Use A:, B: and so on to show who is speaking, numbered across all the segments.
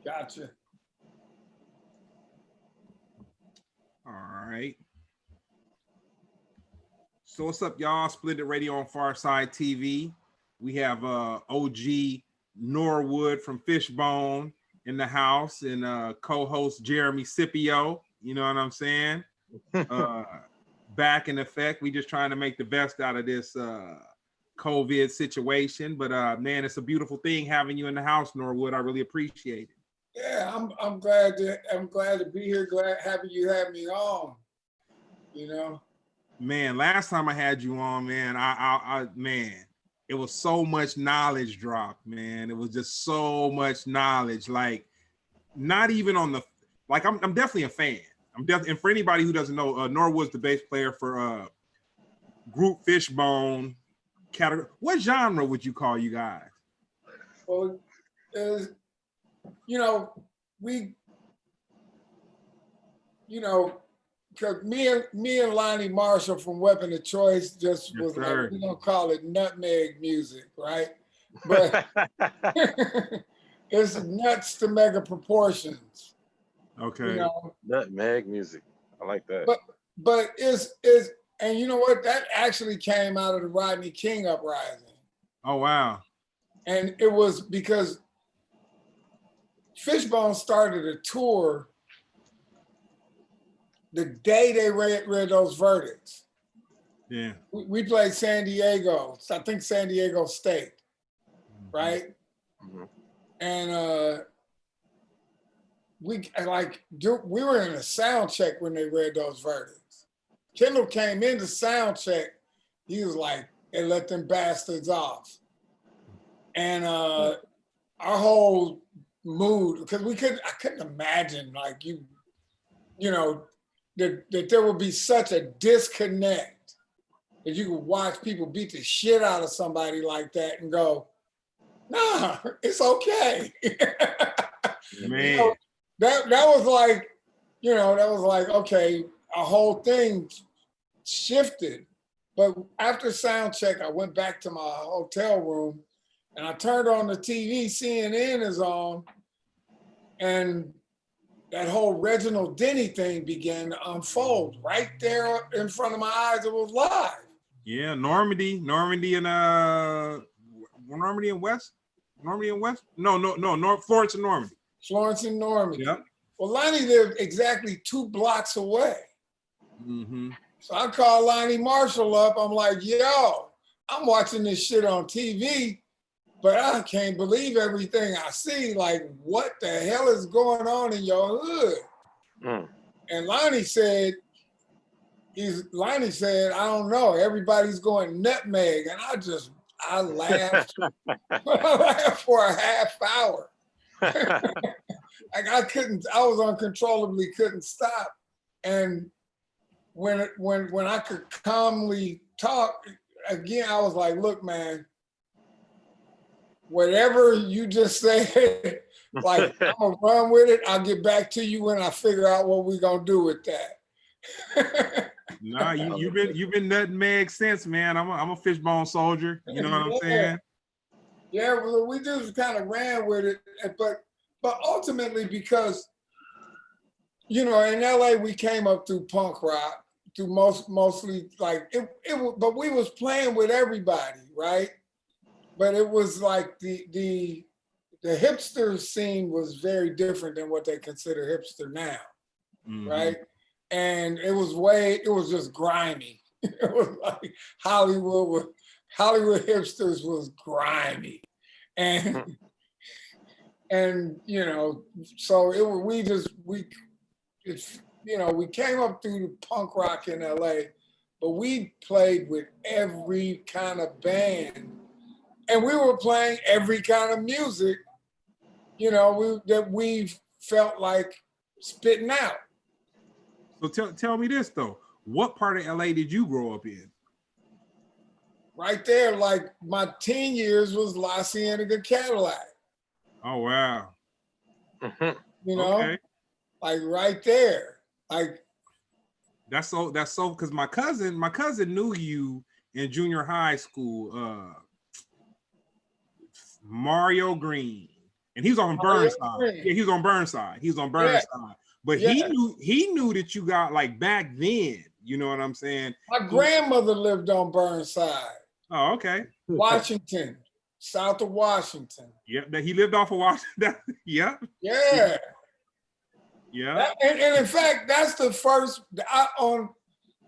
A: Gotcha.
B: All right. So what's up, y'all? Splendid Radio on Pharcyde TV. We have OG Norwood from Fishbone in the house, and co-host Jeremy Scippio. You know what I'm saying? Back in effect. We just trying to make the best out of this COVID situation. But man, it's a beautiful thing having you in the house, Norwood. I really appreciate it.
A: Yeah, I'm glad to be here. Happy you had me on. You know.
B: Man, last time I had you on, man, man, it was so much knowledge dropped, man. It was just so much knowledge. Like, not even on the, like, I'm definitely a fan. And for anybody who doesn't know, Norwood's the bass player for group Fishbone category. What genre would you call you guys?
A: Well, because me and Lonnie Marshall from Weapon of Choice just was like, we're gonna call it nutmeg music, right? But it's nuts to mega proportions.
B: Okay.
A: You know?
C: Nutmeg music. I like that.
A: But it's and you know what? That actually came out of the Rodney King uprising.
B: Oh wow.
A: And it was because Fishbone started a tour the day they read those verdicts.
B: Yeah.
A: We played San Diego, I think San Diego State, right?
C: Mm-hmm.
A: And we were in a sound check when they read those verdicts. Kendall came into sound check, he was like, "Hey, let them bastards off." And our whole mood, because I couldn't imagine like you know, that there would be such a disconnect that you could watch people beat the shit out of somebody like that and go, "Nah, it's okay."
B: Man.
A: So that was like, that was like, okay, a whole thing shifted. But after sound check, I went back to my hotel room and I turned on the TV, CNN is on, and that whole Reginald Denny thing began to unfold right there in front of my eyes. It was live.
B: Yeah, Normandy and West. No, Florence and Normandy.
A: Florence and Normandy.
B: Yep.
A: Well, Lonnie lived exactly 2 blocks away.
B: Mm-hmm.
A: So I called Lonnie Marshall up. I'm like, "Yo, I'm watching this shit on TV, but I can't believe everything I see. Like, what the hell is going on in your hood?" And Lonnie said, "I don't know. Everybody's going nutmeg." And I laughed. I laughed for a half hour. Like I was uncontrollably couldn't stop. And when I could calmly talk, again, I was like, "Look, man, whatever you just said, like, I'm gonna run with it. I'll get back to you when I figure out what we're gonna do with that."
B: Nah, you've been nutmeg since, man. I'm a Fishbone soldier. You know what I'm saying?
A: Yeah, well, we just kind of ran with it, but ultimately because, in LA we came up through punk rock, through mostly like it. But we was playing with everybody, right? But it was like the hipster scene was very different than what they consider hipster now, right? And it was just grimy. It was like Hollywood hipsters was grimy, and so we came up through the punk rock in LA, but we played with every kind of band. And we were playing every kind of music, that we felt like spitting out.
B: So tell me this though. What part of LA did you grow up in?
A: Right there, like my teen years was La Cienega Cadillac.
B: Oh wow.
A: Okay. Like right there. Like
B: that's so because my cousin knew you in junior high school. Mario Green, And he was on Burnside.
A: yeah.
B: Yeah, he was on Burnside. He was on Burnside. Yeah. But he knew that you got like back then. You know what I'm saying?
A: My grandmother lived on Burnside.
B: Oh, okay.
A: Washington, south of Washington.
B: Yep, that he lived off of Washington. Yep.
A: Yeah.
B: Yeah.
A: And in fact, that's the first, on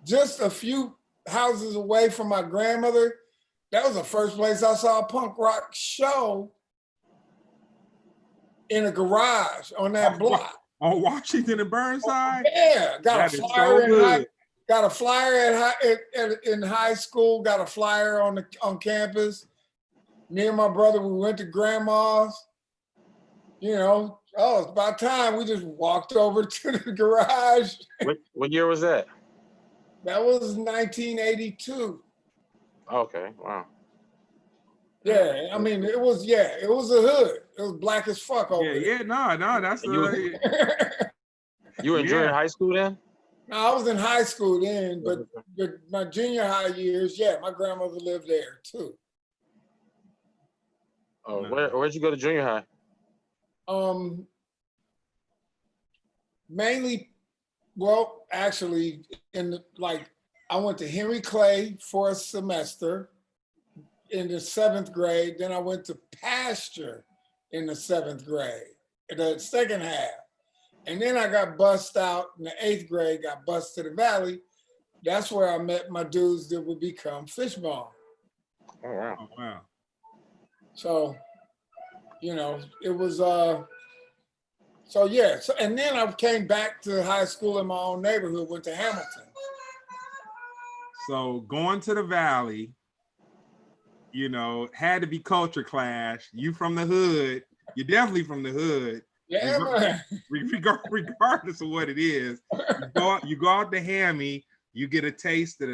A: just a few houses away from my grandmother, that was the first place I saw a punk rock show in a garage on that block.
B: On Washington and Burnside?
A: Yeah, got a flyer in high school, got a flyer on campus. Me and my brother, we went to grandma's. You know, it's about time. We just walked over to the garage.
C: What year was that?
A: That was 1982.
C: Okay, wow.
A: Yeah, I mean, it was a hood. It was black as fuck over there.
B: Yeah, no, that's
C: You were in junior high school then?
A: No, I was in high school then, but my junior high years, my grandmother lived there too.
C: Oh, where'd you go to junior high?
A: Mainly, well, actually, I went to Henry Clay for a semester in the 7th grade. Then I went to Pasture in the 7th grade, the second half. And then I got bussed out in the 8th grade, got bussed to the Valley. That's where I met my dudes that would become Fishbone.
C: Oh, wow.
B: Oh, wow.
A: So, you know, it was, and then I came back to high school in my own neighborhood, went to Hamilton.
B: So going to the Valley, you know, had to be culture clash. You from the hood. You're definitely from the hood.
A: Yeah, man.
B: Regardless of what it is, you go out to Hammy, you get a taste of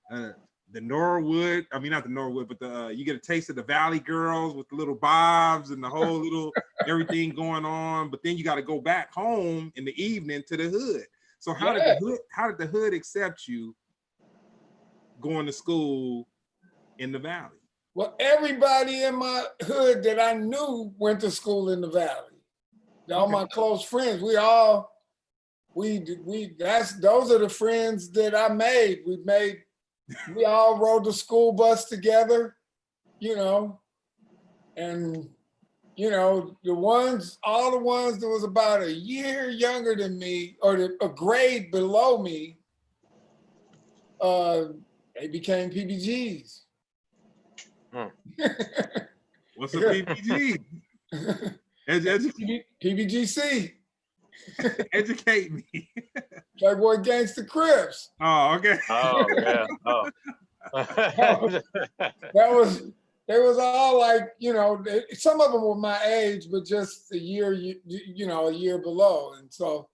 B: the Norwood. I mean, not the Norwood, but you get a taste of the Valley girls with the little bobs and the whole little everything going on. But then you got to go back home in the evening to the hood. So how did the hood accept you going to school in the Valley?
A: Well, everybody in my hood that I knew went to school in the Valley. All my close friends, those are the friends that I made. We all rode the school bus together, you know, and, you know, all the ones that was about a year younger than me or a grade below me, they became PBGs.
B: What's a PBG?
A: PBGC.
B: Educate me.
A: Playboy Gangsta Crips.
B: Oh, okay.
C: Oh, yeah. Oh.
A: They was all like, you know, some of them were my age, but just a year below. And so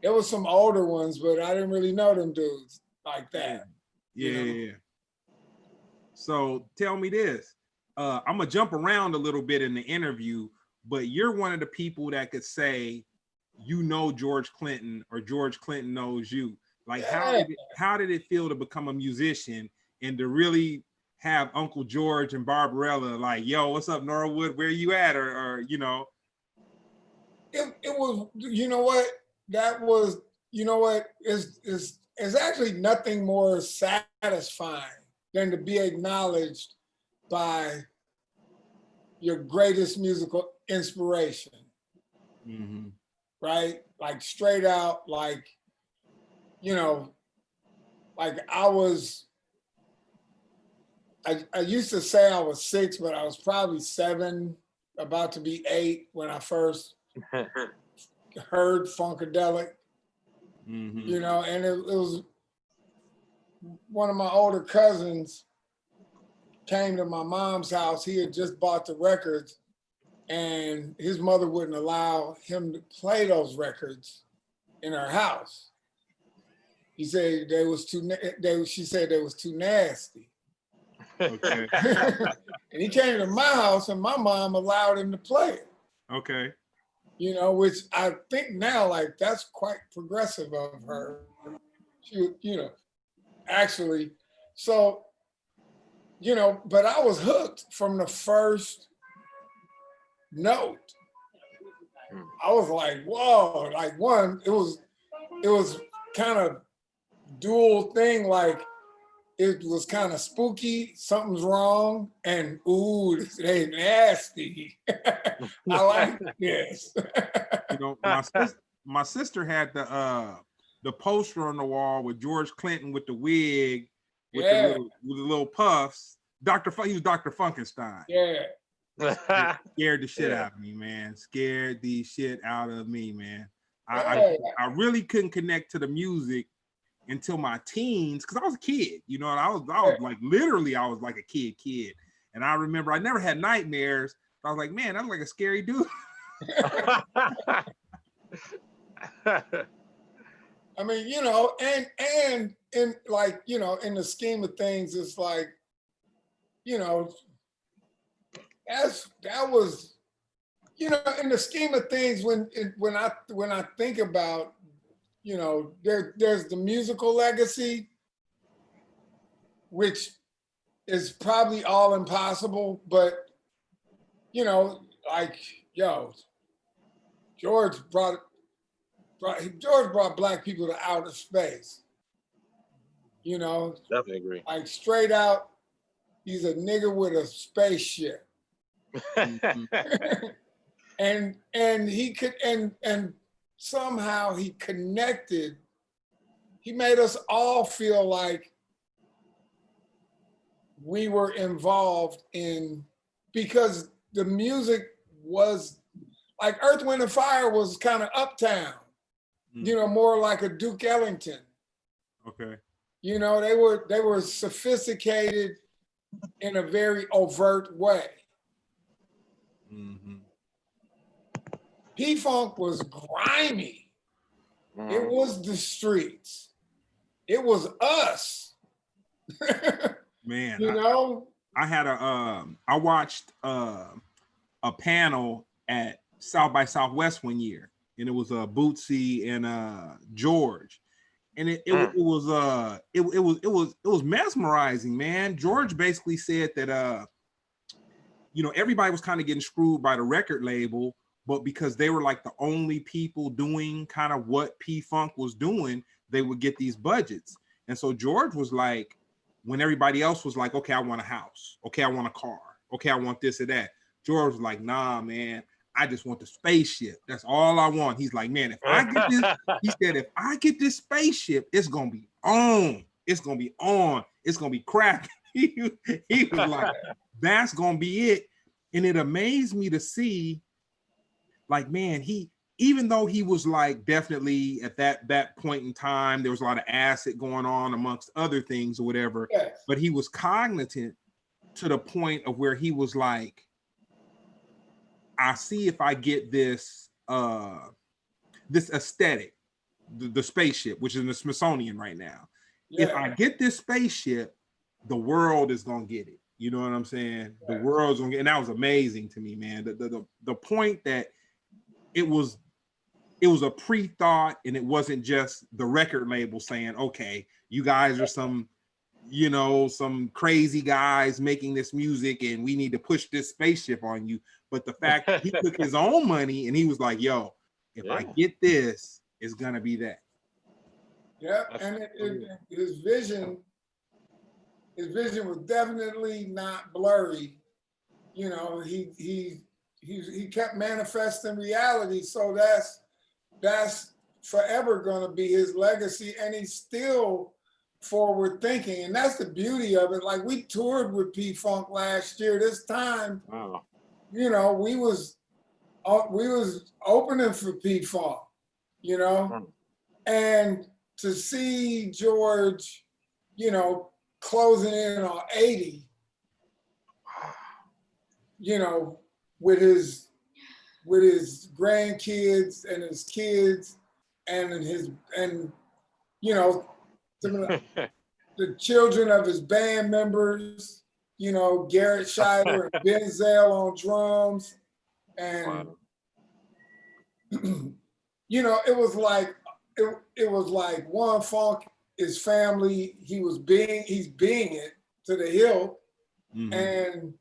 A: there was some older ones, but I didn't really know them dudes like that.
B: Yeah. So tell me this. I'm gonna jump around a little bit in the interview, but you're one of the people that could say, you know, George Clinton or George Clinton knows you. Like, how did it feel to become a musician and to really have Uncle George and Barbarella like, yo, what's up, Norwood? Where you at? Or you know?
A: It was, you know what? That was, you know what? Is actually nothing more satisfying than to be acknowledged by your greatest musical inspiration.
B: Mm-hmm.
A: Right? Like straight out, like, you know, like I used to say I was 6, but I was probably 7, about to be 8 when I first heard Funkadelic.
B: Mm-hmm.
A: You know, and it was one of my older cousins came to my mom's house. He had just bought the records and his mother wouldn't allow him to play those records in her house. He said she said they was too nasty.
B: Okay.
A: And he came to my house and my mom allowed him to play it.
B: Okay.
A: You know, which I think now, like, that's quite progressive of her. She, you know, actually, so, you know, but I was hooked from the first note. I was like, whoa, like one, it was kind of dual thing, like it was kind of spooky, something's wrong, and ooh, they nasty. I like this.
B: You know, my sister had the poster on the wall with George Clinton with the wig, with the little puffs. He was Dr. Funkenstein.
A: Yeah.
B: Scared the shit out of me, man. Scared the shit out of me, man. I really couldn't connect to the music until my teens, because I was a kid, you know, and I was like, literally, I was like a kid. And I remember I never had nightmares. I was like, man, I'm like a scary dude.
A: I mean, you know, and in like, you know, in the scheme of things, it's like, you know, that was, you know, in the scheme of things, when I think about, you know, there's the musical legacy, which is probably all impossible, but you know, like, yo, George brought Black people to outer space. You know,
C: definitely agree.
A: Like straight out, he's a nigga with a spaceship. and he could and somehow he connected. He made us all feel like we were involved in, because the music was like Earth, Wind, and Fire was kind of uptown, you know, more like a Duke Ellington.
B: Okay.
A: You know, they were sophisticated in a very overt way.
B: Mm-hmm.
A: P-Funk was grimy. It was the streets. It was us.
B: Man,
A: you know?
B: I had I watched a panel at South by Southwest one year, and it was Bootsy and George. And it was mesmerizing, man. George basically said that you know, everybody was kind of getting screwed by the record label, but because they were like the only people doing kind of what P-Funk was doing, they would get these budgets. And so George was like, when everybody else was like, okay, I want a house, okay, I want a car, okay, I want this or that, George was like, nah, man, I just want the spaceship. That's all I want. He's like, man, if I get this, he said, if I get this spaceship, it's gonna be on. It's gonna be on. It's gonna be cracking. He was like, that's gonna be it. And it amazed me to see, like, man, even though he was like definitely at that point in time, there was a lot of acid going on amongst other things or whatever, but he was cognizant to the point of where he was like, I see if I get this this aesthetic, the spaceship, which is in the Smithsonian right now. Yeah. If I get this spaceship, the world is gonna get it. You know what I'm saying? The world's gonna get, and that was amazing to me, man. The point that it was a pre-thought, and it wasn't just the record label saying, okay, you guys are some, you know, some crazy guys making this music and we need to push this spaceship on you. But the fact that he took his own money and he was like, yo, if I get this, it's gonna be that.
A: Yeah, and his vision was definitely not blurry. You know, he kept manifesting reality. So that's forever gonna be his legacy, and he's still forward thinking, and that's the beauty of it. Like, we toured with P-Funk last year. This time, you know, we was opening for P-Funk, you know, and to see George, you know, closing in on 80, you know, with his grandkids and his kids and you know, the children of his band members, you know, Garrett Scheider and Ben Zale on drums. And, you know, it was like one, Funk is family. He's being it to the hilt. And,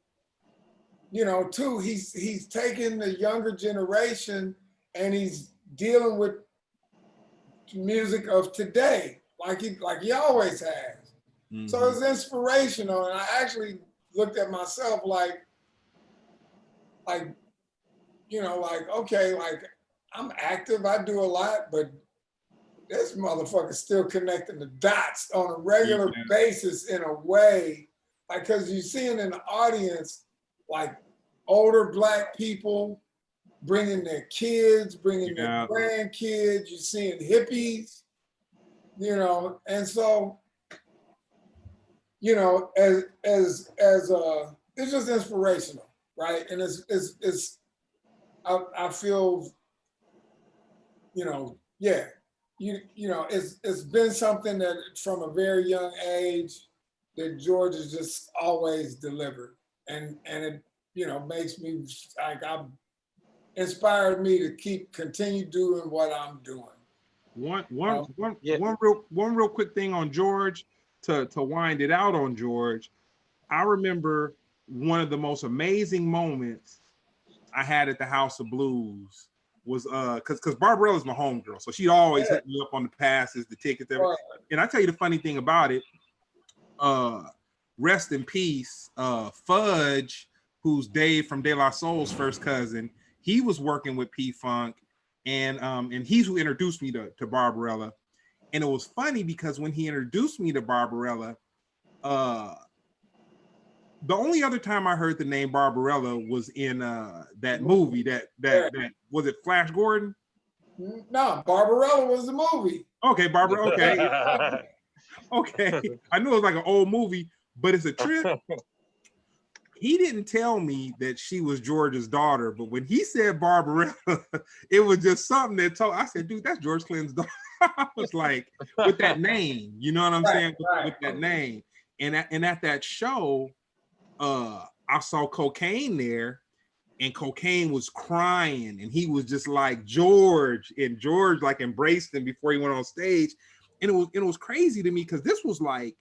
A: you know, two, he's taking the younger generation and he's dealing with music of today, like he always has. Mm-hmm. So it's inspirational, and I actually looked at myself like, you know, like, okay, like I'm active, I do a lot, but this motherfucker's still connecting the dots on a regular basis in a way, like, because you're seeing in the audience, like older Black people bringing their kids, bringing their grandkids, you're seeing hippies, you know, and so, you know, as it's just inspirational, right? And it's I feel, you know, yeah, you know, it's been something that from a very young age that George has just always delivered, and it, you know, makes me like, I'm inspired me to continue doing what I'm doing.
B: One real quick thing on George to wind it out on George. I remember one of the most amazing moments I had at the House of Blues was because Barbarella's my homegirl, so she'd always hit me up on the passes, the tickets, everything. And I tell you the funny thing about it, rest in peace, Fudge, who's Dave from De La Soul's first cousin. He was working with P-Funk, and he's who introduced me to Barbarella. And it was funny because when he introduced me to Barbarella, the only other time I heard the name Barbarella was in that movie that was it Flash Gordon?
A: No, Barbarella was the movie.
B: Okay, Barbarella. Okay, okay. I knew it was like an old movie, but it's a trip. He didn't tell me that she was George's daughter, but when he said Barbarella, it was just something that told. I said, "Dude, that's George Clinton's daughter." I was like, with that name, you know what I'm saying? With that name, and at that show, I saw Cocaine there, and Cocaine was crying, and he was just like George, and George like embraced him before he went on stage, and it was crazy to me because this was like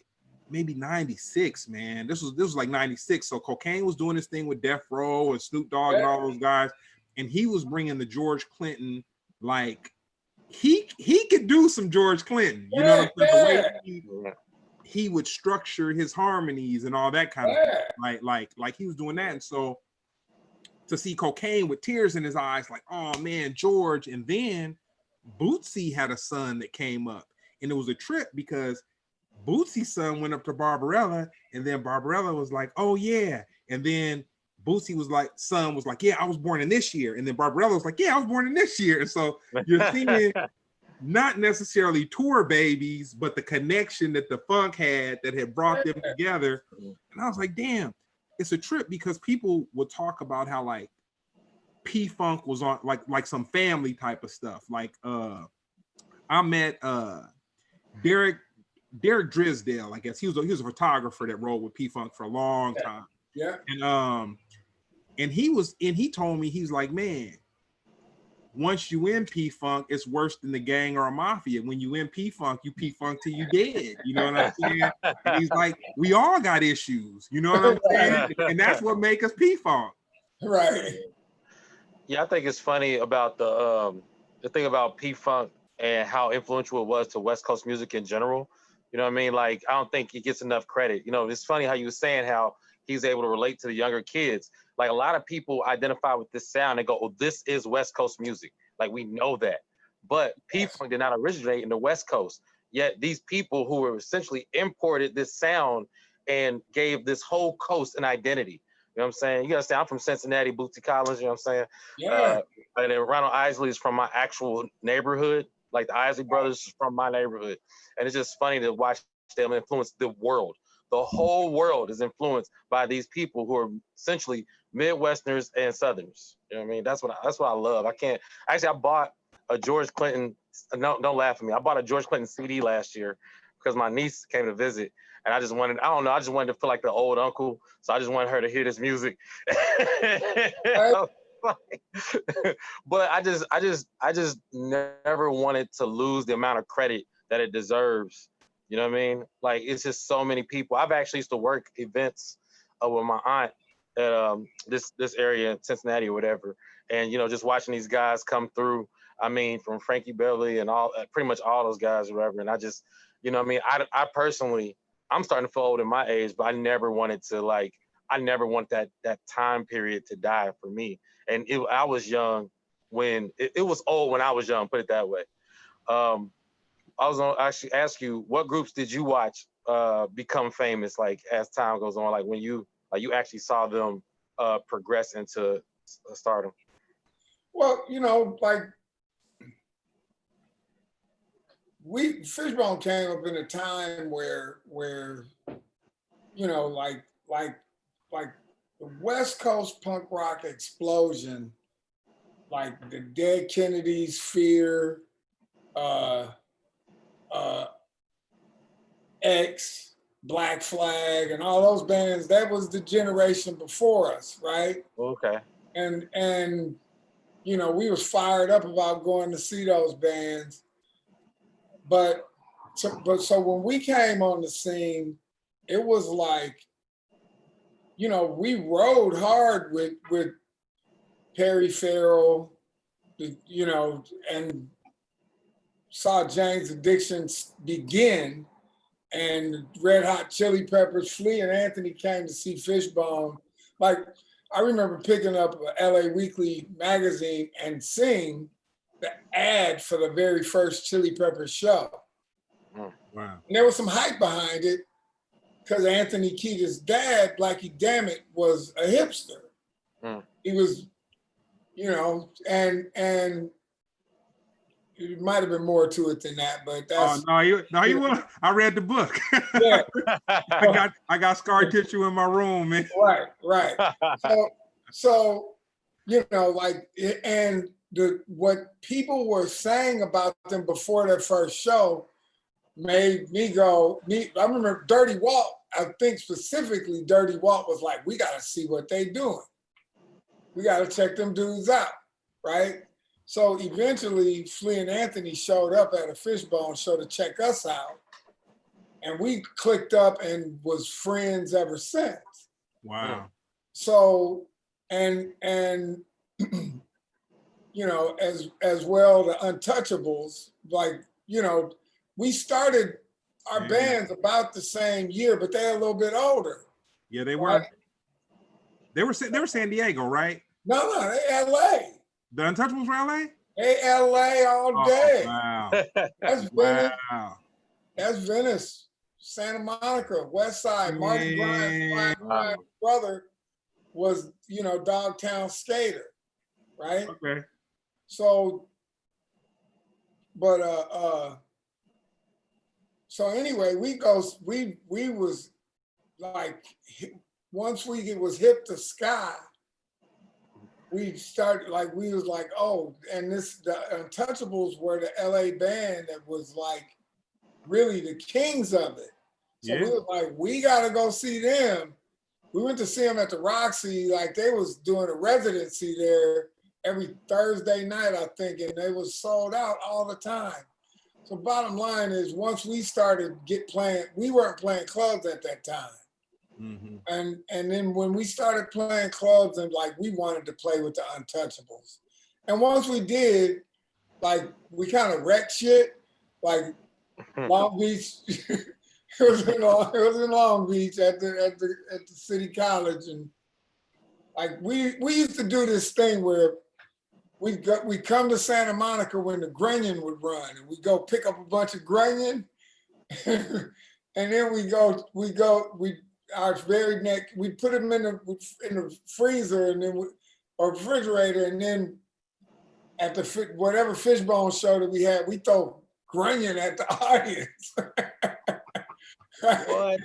B: maybe 96, man. This was like 96. So Cocaine was doing this thing with Death Row and Snoop Dogg and all those guys, and he was bringing the George Clinton, like he could do some George Clinton, you know what I'm saying? The way he would structure his harmonies and all that kind of stuff, like he was doing that. And so to see Cocaine with tears in his eyes, like, oh man, George. And then Bootsy had a son that came up, and it was a trip because Bootsy's son went up to Barbarella, and then Barbarella was like, oh yeah. And then Bootsy was like, son was like, yeah, I was born in this year. And then Barbarella was like, yeah, I was born in this year. And so you're seeing not necessarily tour babies, but the connection that the funk had that had brought them together. And I was like, damn, it's a trip because people would talk about how like P-Funk was on like some family type of stuff. Like I met Derek Drisdale, I guess. He was a photographer that rode with P-Funk for a long time.
A: Yeah.
B: And he told me, he's like, man, once you in P-Funk, it's worse than the gang or a mafia. When you in P-Funk, you P-Funk till you dead. You know what I'm saying? And he's like, we all got issues. You know what I'm saying? And that's what make us P-Funk.
A: Right.
C: Yeah, I think it's funny about the thing about P-Funk and how influential it was to West Coast music in general. You know what I mean? Like, I don't think it gets enough credit. You know, it's funny how you were saying how he's able to relate to the younger kids. Like, a lot of people identify with this sound and go, oh, this is West Coast music. Like, we know that. But P-Funk did not originate in the West Coast. Yet these people who were essentially imported this sound and gave this whole coast an identity. You know what I'm saying? You understand, I'm from Cincinnati, Bootsy Collins, you know what I'm saying?
A: Yeah.
C: And then Ronald Isley is from my actual neighborhood. Like, the Isley brothers is from my neighborhood. And it's just funny to watch them influence the world. The whole world is influenced by these people who are essentially Midwesterners and Southerners. You know what I mean? That's what I love. I bought a George Clinton, don't laugh at me. I bought a George Clinton CD last year because my niece came to visit. And I just wanted to feel like the old uncle. So I just wanted her to hear this music. But I just never wanted to lose the amount of credit that it deserves. You know what I mean? Like, it's just so many people. I've actually used to work events with my aunt at this area in Cincinnati or whatever. And, you know, just watching these guys come through, I mean, from Frankie Beverly and all, pretty much all those guys or whatever. And I just, you know what I mean? I personally, I'm starting to feel old in my age, but I never wanted to, like, I never want that time period to die for me. And I was young when, it was old when I was young, put it that way. I was going to actually ask you, what groups did you watch become famous, like, as time goes on, like when you actually saw them progress into stardom?
A: Well, you know, like Fishbone came up in a time where you know, like the West Coast punk rock explosion, like the Dead Kennedys, Fear, X, Black Flag, and all those bands, that was the generation before us, right?
C: Okay.
A: And you know, we was fired up about going to see those bands. But so when we came on the scene, it was like, you know, we rode hard with Perry Farrell, you know, and saw Jane's Addiction begin, and Red Hot Chili Peppers, Flea and Anthony came to see Fishbone. Like, I remember picking up a LA Weekly magazine and seeing the ad for the very first Chili Peppers show.
B: Wow.
A: And there was some hype behind it because Anthony Kiedis' dad, Blackie Dammit, was a hipster. He was, you know, and it might have been more to it than that, but that's.
B: Oh, no, you will. I read the book.
A: Yeah.
B: I got scar tissue in my room, man.
A: Right. So, you know, like, and what people were saying about them before their first show made me go. I remember Dirty Walt. I think specifically Dirty Walt was like, we got to see what they doing. We got to check them dudes out, right? So eventually, Flea and Anthony showed up at a Fishbone show to check us out, and we clicked up and was friends ever since.
B: Wow.
A: So, and you know, as well, the Untouchables, like, you know, we started our bands about the same year, but they're a little bit older.
B: Yeah, they were. They were San Diego, right?
A: No, they LA.
B: The Untouchables were LA?
A: They LA all day.
B: Wow.
A: That's Venice.
B: Wow.
A: That's Venice, Santa Monica, West Side. Marty Bryant's brother was, you know, Dogtown Skater, right?
B: Okay.
A: So, but so anyway, we was like, once we was hip to ska, we started, like, we was like, oh, and the Untouchables were the LA band that was like really the kings of it. So we was like, we gotta go see them. We went to see them at the Roxy, like they was doing a residency there every Thursday night, I think, and they was sold out all the time. So bottom line is, once we started playing, we weren't playing clubs at that time.
B: Mm-hmm.
A: And then when we started playing clubs, and like we wanted to play with the Untouchables. And once we did, like we kind of wrecked shit, like Long Beach. It was in Long Beach at the City College, and like we used to do this thing where we come to Santa Monica when the Grunion would run, and we go pick up a bunch of Grunion, and then we put them in the freezer and then or refrigerator, and then at the whatever Fishbone show that we had, we throw Grunion at the audience.
C: What?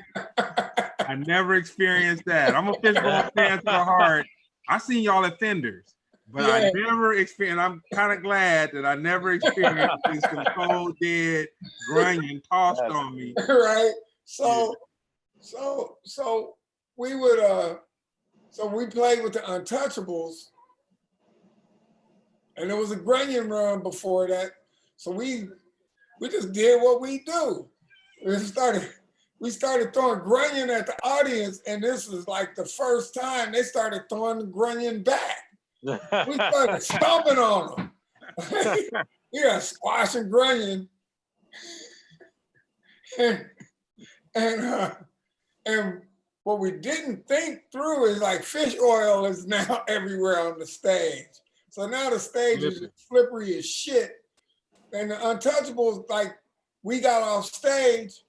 B: I never experienced that. I'm a Fishbone fan to the heart. I seen y'all at Fenders, but I never experienced. I'm kind of glad that I never experienced this cold dead Grunion tossed on me.
A: Right. So we would so we played with the Untouchables, and there was a Grunion run before that. So we just did what we do. We started throwing Grunion at the audience, and this was like the first time they started throwing the Grunion back. We started stomping on them. Yeah, squash and grunion. And what we didn't think through is like fish oil is now everywhere on the stage. So now the stage is just slippery as shit. And the Untouchables, like, we got off stage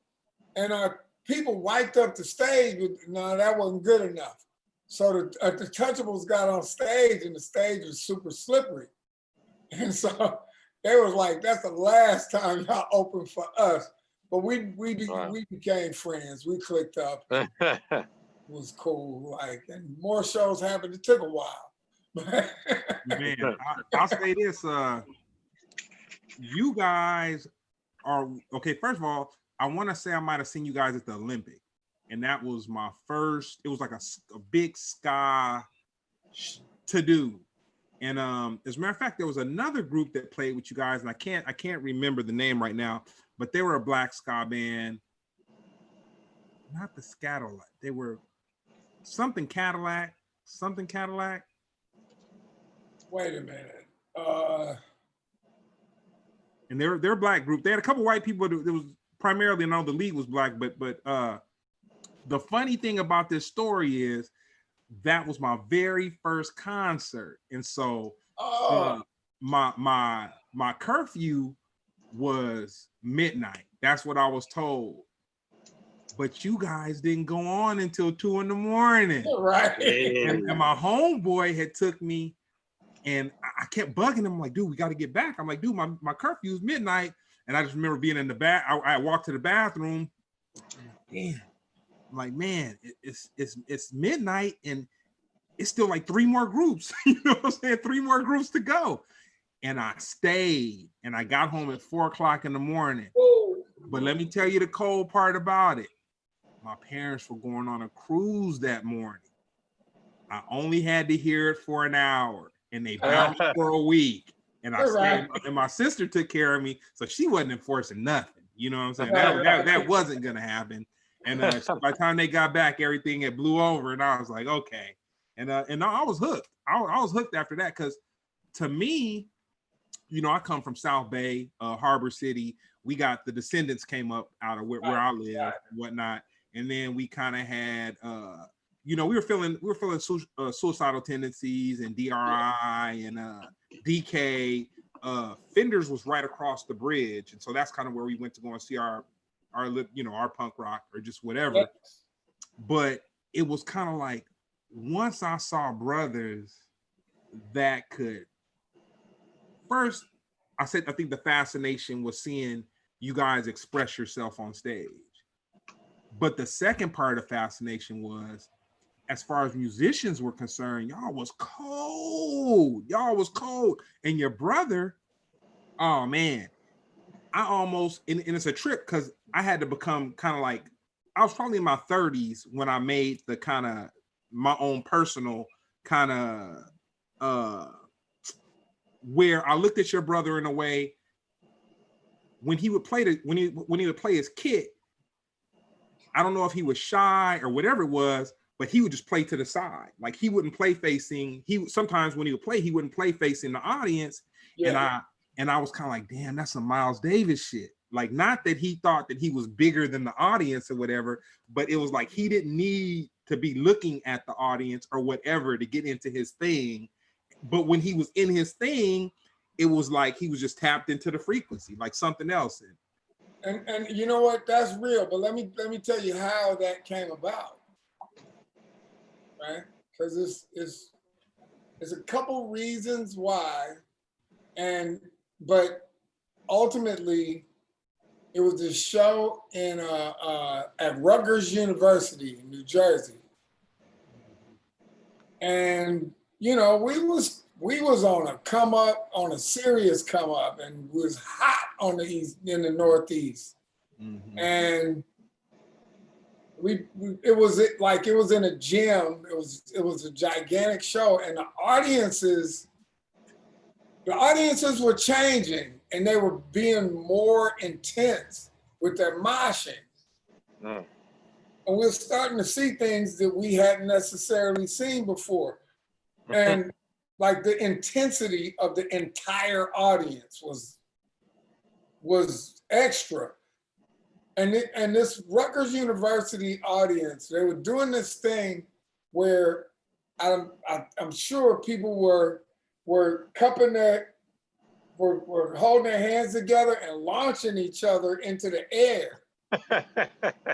A: and our people wiped up the stage, but no, that wasn't good enough. So the Untouchables got on stage and the stage was super slippery. And so they was like, that's the last time y'all open for us. But we became friends. We clicked up. It was cool. Like, and more shows happened. It took a while.
B: Man, I'll say this. You guys are, okay, first of all, I want to say I might have seen you guys at the Olympic. And that was my first, it was like a big ska to do. And as a matter of fact, there was another group that played with you guys, and I can't remember the name right now, but they were a black ska band. Not the Scatolite. They were something Cadillac.
A: Wait a minute.
B: And they're a black group. They had a couple white people. It was primarily, I know the lead was black, but the funny thing about this story is that was my very first concert. And so my curfew was midnight. That's what I was told. But you guys didn't go on until 2 a.m.
A: Right.
B: And my homeboy had took me, and I kept bugging him, like, dude, we got to get back. I'm like, dude, my curfew is midnight. And I just remember being in the back. I walked to the bathroom. Damn. I'm like, man, it's midnight and it's still like 3 more groups. You know what I'm saying? 3 more groups to go. And I stayed and I got home at 4 o'clock in the morning. But let me tell you the cold part about it. My parents were going on a cruise that morning. I only had to hear it for an hour and they bounced for a week. And I stayed, and my sister took care of me, so she wasn't enforcing nothing. You know what I'm saying? That wasn't gonna happen. And by the time they got back, everything had blew over, and I was like, okay. And I was hooked. I was hooked after that, because to me, you know, I come from South Bay, Harbor City. We got the Descendants came up out of where I live and whatnot, and then we kind of had, you know, we were feeling suicidal tendencies and DRI and DK. Fenders was right across the bridge, and so that's kind of where we went to go and see our you know, our punk rock or just whatever. Yes. But it was kind of like, once I saw brothers that could, first I think the fascination was seeing you guys express yourself on stage. But the second part of fascination was, as far as musicians were concerned, y'all was cold. And your brother, oh man, I almost, and it's a trip because I had to become kind of like, I was probably in my 30s when I made the kind of my own personal kind of where I looked at your brother in a way when he would play when he would play his kit. I don't know if he was shy or whatever it was, but he would just play to the side. Like, he wouldn't play facing, sometimes when he would play, he wouldn't play facing the audience. Yeah. And I was kind of like, damn, that's some Miles Davis shit. Like, not that he thought that he was bigger than the audience or whatever, but it was like he didn't need to be looking at the audience or whatever to get into his thing. But when he was in his thing, it was like he was just tapped into the frequency, like something else.
A: And you know what? That's real. But let me tell you how that came about. Right? Because it's a couple reasons why, but ultimately it was a show in at Rutgers University in New Jersey, and you know, we was on a come up, on a serious come up, and was hot on the east, in the Northeast, and it was in a gym. It was a gigantic show, and the audiences were changing, and they were being more intense with their moshing. And we're starting to see things that we hadn't necessarily seen before. And like the intensity of the entire audience was extra. And this Rutgers University audience, they were doing this thing where I'm sure people were cupping were holding their hands together and launching each other into the air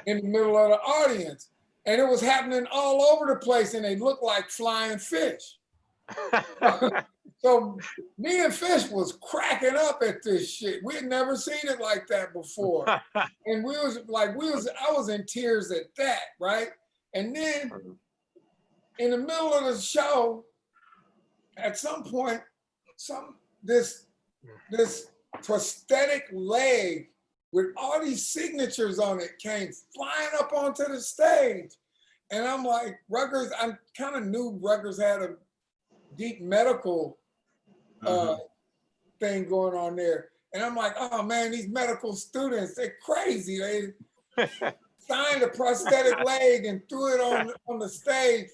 A: in the middle of the audience. And it was happening all over the place, and they looked like flying fish. So me and Fish was cracking up at this shit. We had never seen it like that before. And I was in tears at that, right? And then in the middle of the show, at some point, this prosthetic leg with all these signatures on it came flying up onto the stage. And I'm like, Rutgers, I kind of knew Rutgers had a deep medical thing going on there. And I'm like, oh man, these medical students, they're crazy. They signed a prosthetic leg and threw it on the stage.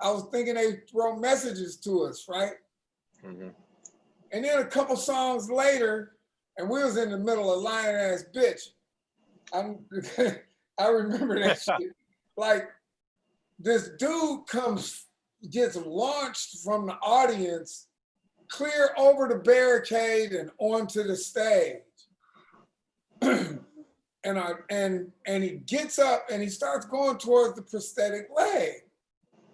A: I was thinking they wrote messages to us, right? Mm-hmm. And then a couple songs later, and we was in the middle of Lying Ass Bitch. I remember that shit. Like, this dude gets launched from the audience, clear over the barricade and onto the stage. and he gets up and he starts going towards the prosthetic leg.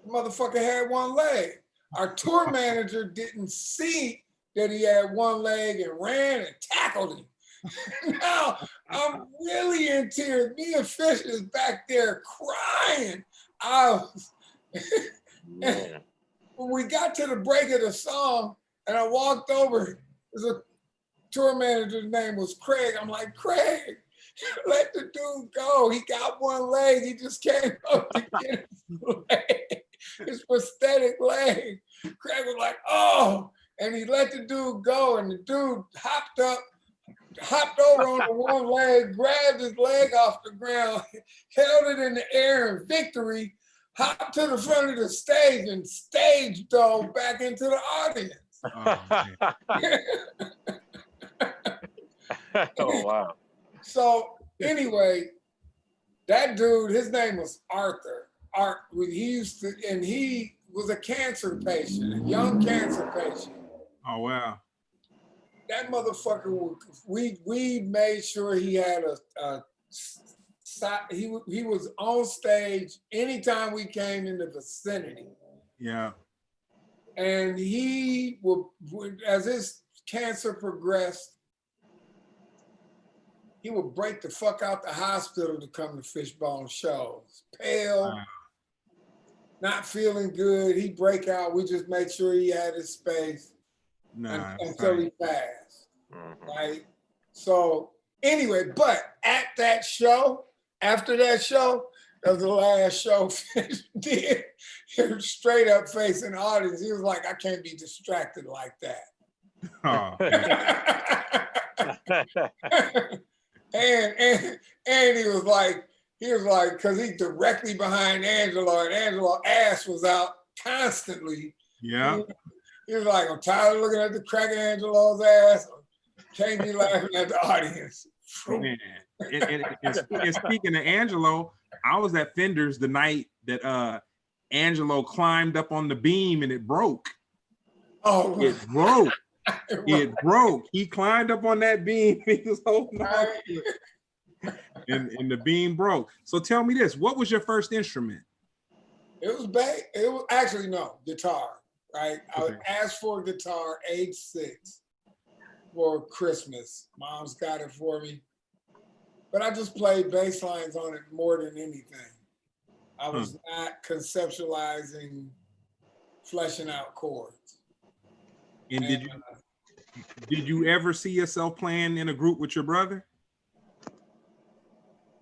A: The motherfucker had one leg. Our tour manager didn't see that he had one leg and ran and tackled him. Now I'm really in tears. Me and Fish is back there crying. When we got to the break of the song and I walked over, the tour manager's name was Craig. I'm like, Craig, let the dude go. He got one leg. He just came up to get his leg, his prosthetic leg. Craig was like, oh, and he let the dude go, and the dude hopped over on the one leg, grabbed his leg off the ground, held it in the air in victory, hopped to the front of the stage and stage dove back into the audience.
C: Oh, wow.
A: So anyway, that dude, his name was Arthur. He was a cancer patient, a young cancer patient.
B: Oh, wow.
A: That motherfucker, we made sure he had he was on stage anytime we came in the vicinity.
B: Yeah.
A: And he would, as his cancer progressed, he would break the fuck out the hospital to come to Fishbone shows. Pale, not feeling good. He'd break out. We just made sure he had his space until he passed. Right? So anyway, but at that show, after that show, that was the last show Fish did. He was straight up facing the audience. He was like, I can't be distracted like that. Oh. and he was like, because he's directly behind Angelo, and Angelo's ass was out constantly.
B: Yeah.
A: He was like, I'm tired of looking at the crack of Angelo's ass. Can't be laughing at the audience.
B: Man. And speaking of Angelo, I was at Fender's the night that Angelo climbed up on the beam and it broke.
A: Oh,
B: it broke. It broke. He climbed up on that beam. He was holding on to it. And the beam broke. So tell me this: what was your first instrument?
A: It was bass. It was actually guitar. Right. Okay. I asked for a guitar age 6 for Christmas. Mom's got it for me. But I just played bass lines on it more than anything. I was not conceptualizing, fleshing out chords.
B: And did you ever see yourself playing in a group with your brother?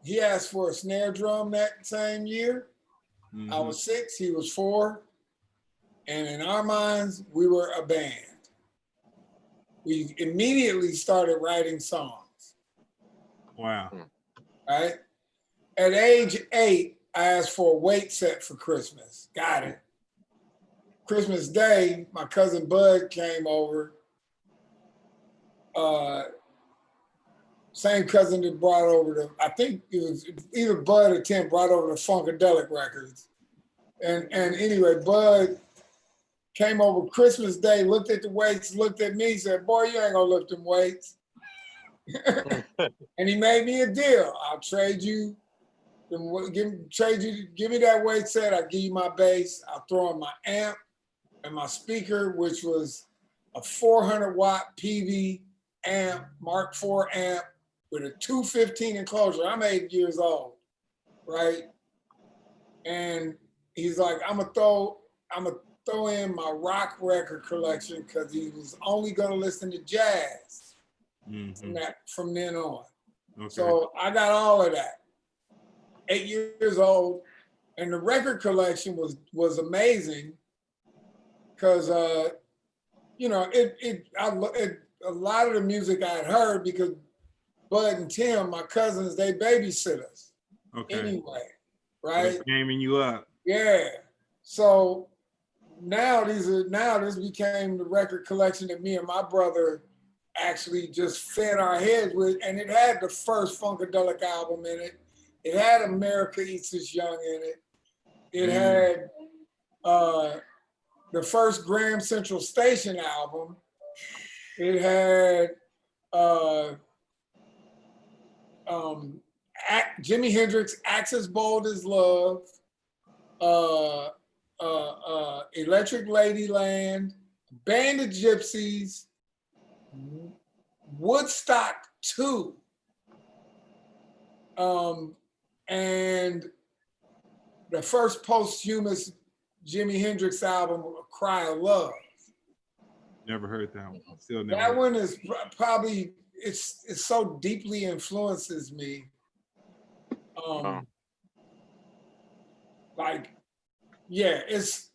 A: He asked for a snare drum that same year. Mm-hmm. I was 6, he was 4. And in our minds, we were a band. We immediately started writing songs.
B: Wow.
A: Right? At age 8, I asked for a weight set for Christmas. Got it. Christmas Day, my cousin Bud came over. Same cousin that brought over I think it was either Bud or Tim brought over the Funkadelic records. And anyway, Bud came over Christmas Day, looked at the weights, looked at me, said, boy, you ain't gonna lift them weights. And he made me a deal. I'll trade you, give me that weight set, I'll give you my bass, I'll throw in my amp and my speaker, which was a 400 watt PV amp, Mark IV amp with a 215 enclosure. I'm 8 years old, right? And he's like, I'm gonna throw in my rock record collection because he was only gonna listen to jazz from then on. Okay. So I got all of that. 8 years old, and the record collection was amazing because you know a lot of the music I had heard because Bud and Tim, my cousins, they babysit us. Okay. Anyway, right?
B: Gaming you up.
A: Yeah. So now this became the record collection that me and my brother actually just fed our heads with, and it had the first Funkadelic album in it. It had America Eats Us Young in it. It had the first Graham Central Station album. It had Jimi Hendrix, Axis Bold as Love, Electric Ladyland, Band of Gypsies, Woodstock 2, and the first posthumous Jimi Hendrix album, Cry of Love.
B: Never heard that one. Still never.
A: That one is probably, it's so deeply influences me. Like, yeah, it's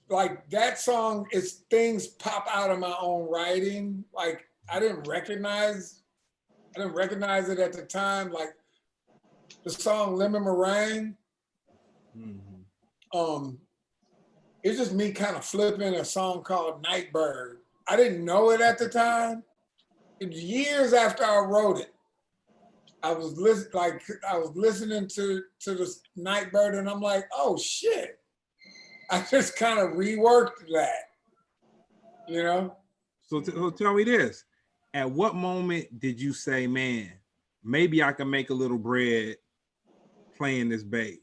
A: like that song is things pop out of my own writing. Like I didn't recognize it at the time. Like the song Lemon Meringue. It's just me kind of flipping a song called Nightbird. I didn't know it at the time. It was years after I wrote it. I was listening to the Nightbird and I'm like, oh shit. I just kind of reworked that, you know?
B: So tell me this. At what moment did you say, man, maybe I can make a little bread playing this bass?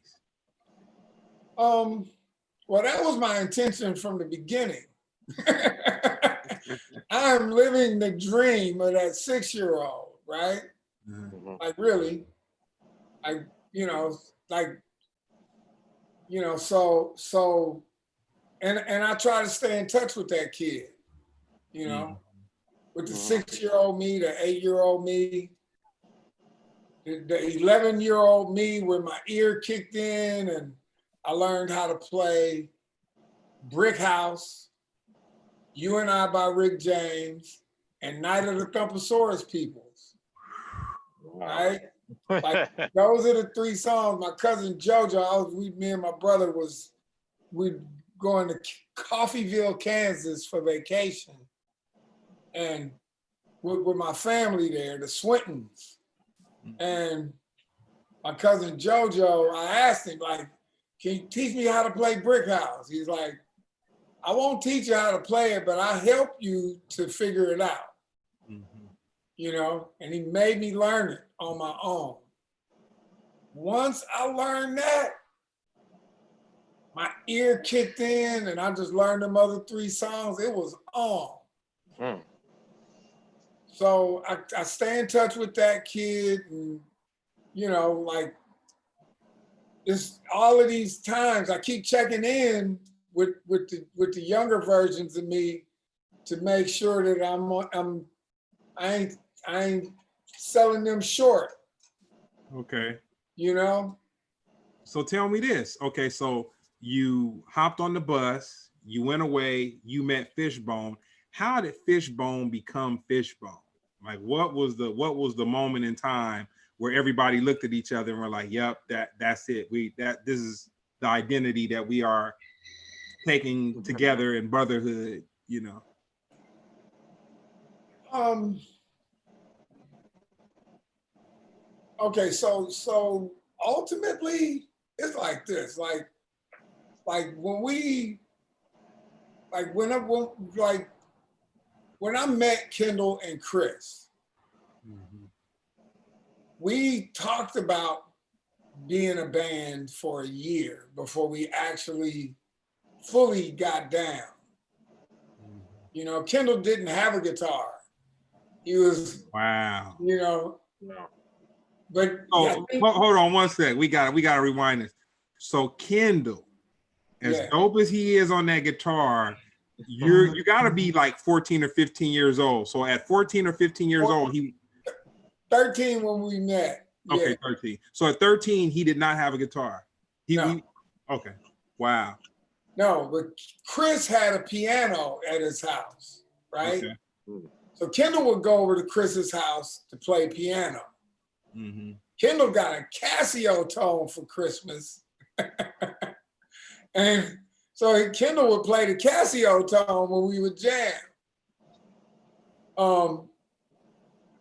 A: Well, that was my intention from the beginning. I'm living the dream of that 6-year-old, right? Mm-hmm. Like really, so, and I try to stay in touch with that kid, you know, with the 6-year-old me, the 8-year-old me, the 11-year-old me where my ear kicked in and I learned how to play Brick House, You and I by Rick James, and Night of the Thumposaurus Peoples. Right? Like those are the 3 songs. My cousin JoJo, me and my brother we'd going to Coffeyville, Kansas for vacation. And with my family there, the Swintons. And my cousin JoJo, I asked him, like, can you teach me how to play Brick House? He's like, I won't teach you how to play it, but I'll help you to figure it out. You know, and he made me learn it on my own. Once I learned that, my ear kicked in and I just learned them other 3 songs. It was on. So I stay in touch with that kid and, you know, like, it's all of these times I keep checking in with the younger versions of me to make sure that I ain't selling them short.
B: Okay.
A: You know?
B: So tell me this. Okay, so you hopped on the bus, you went away, you met Fishbone. How did Fishbone become Fishbone? Like what was the moment in time where everybody looked at each other and were like, yep, that's it. This the identity that we are taking together in brotherhood, you know?
A: Okay, so ultimately it's like this, like when I met Kendall and Chris, we talked about being a band for a year before we actually fully got down. You know, Kendall didn't have a guitar. He was,
B: wow.
A: You know, but
B: hold on one sec. We gotta rewind this. So Kendall, as dope as he is on that guitar, you gotta be like 14 or 15 years old. So at 14 or 15 years old, he
A: 13 when we met.
B: Okay, 13. So at 13, he did not have a guitar. Okay. Wow.
A: No, but Chris had a piano at his house, right? Okay. So Kendall would go over to Chris's house to play piano. Kendall got a Casio tone for Christmas. And so Kendall would play the Casio tone when we would jam.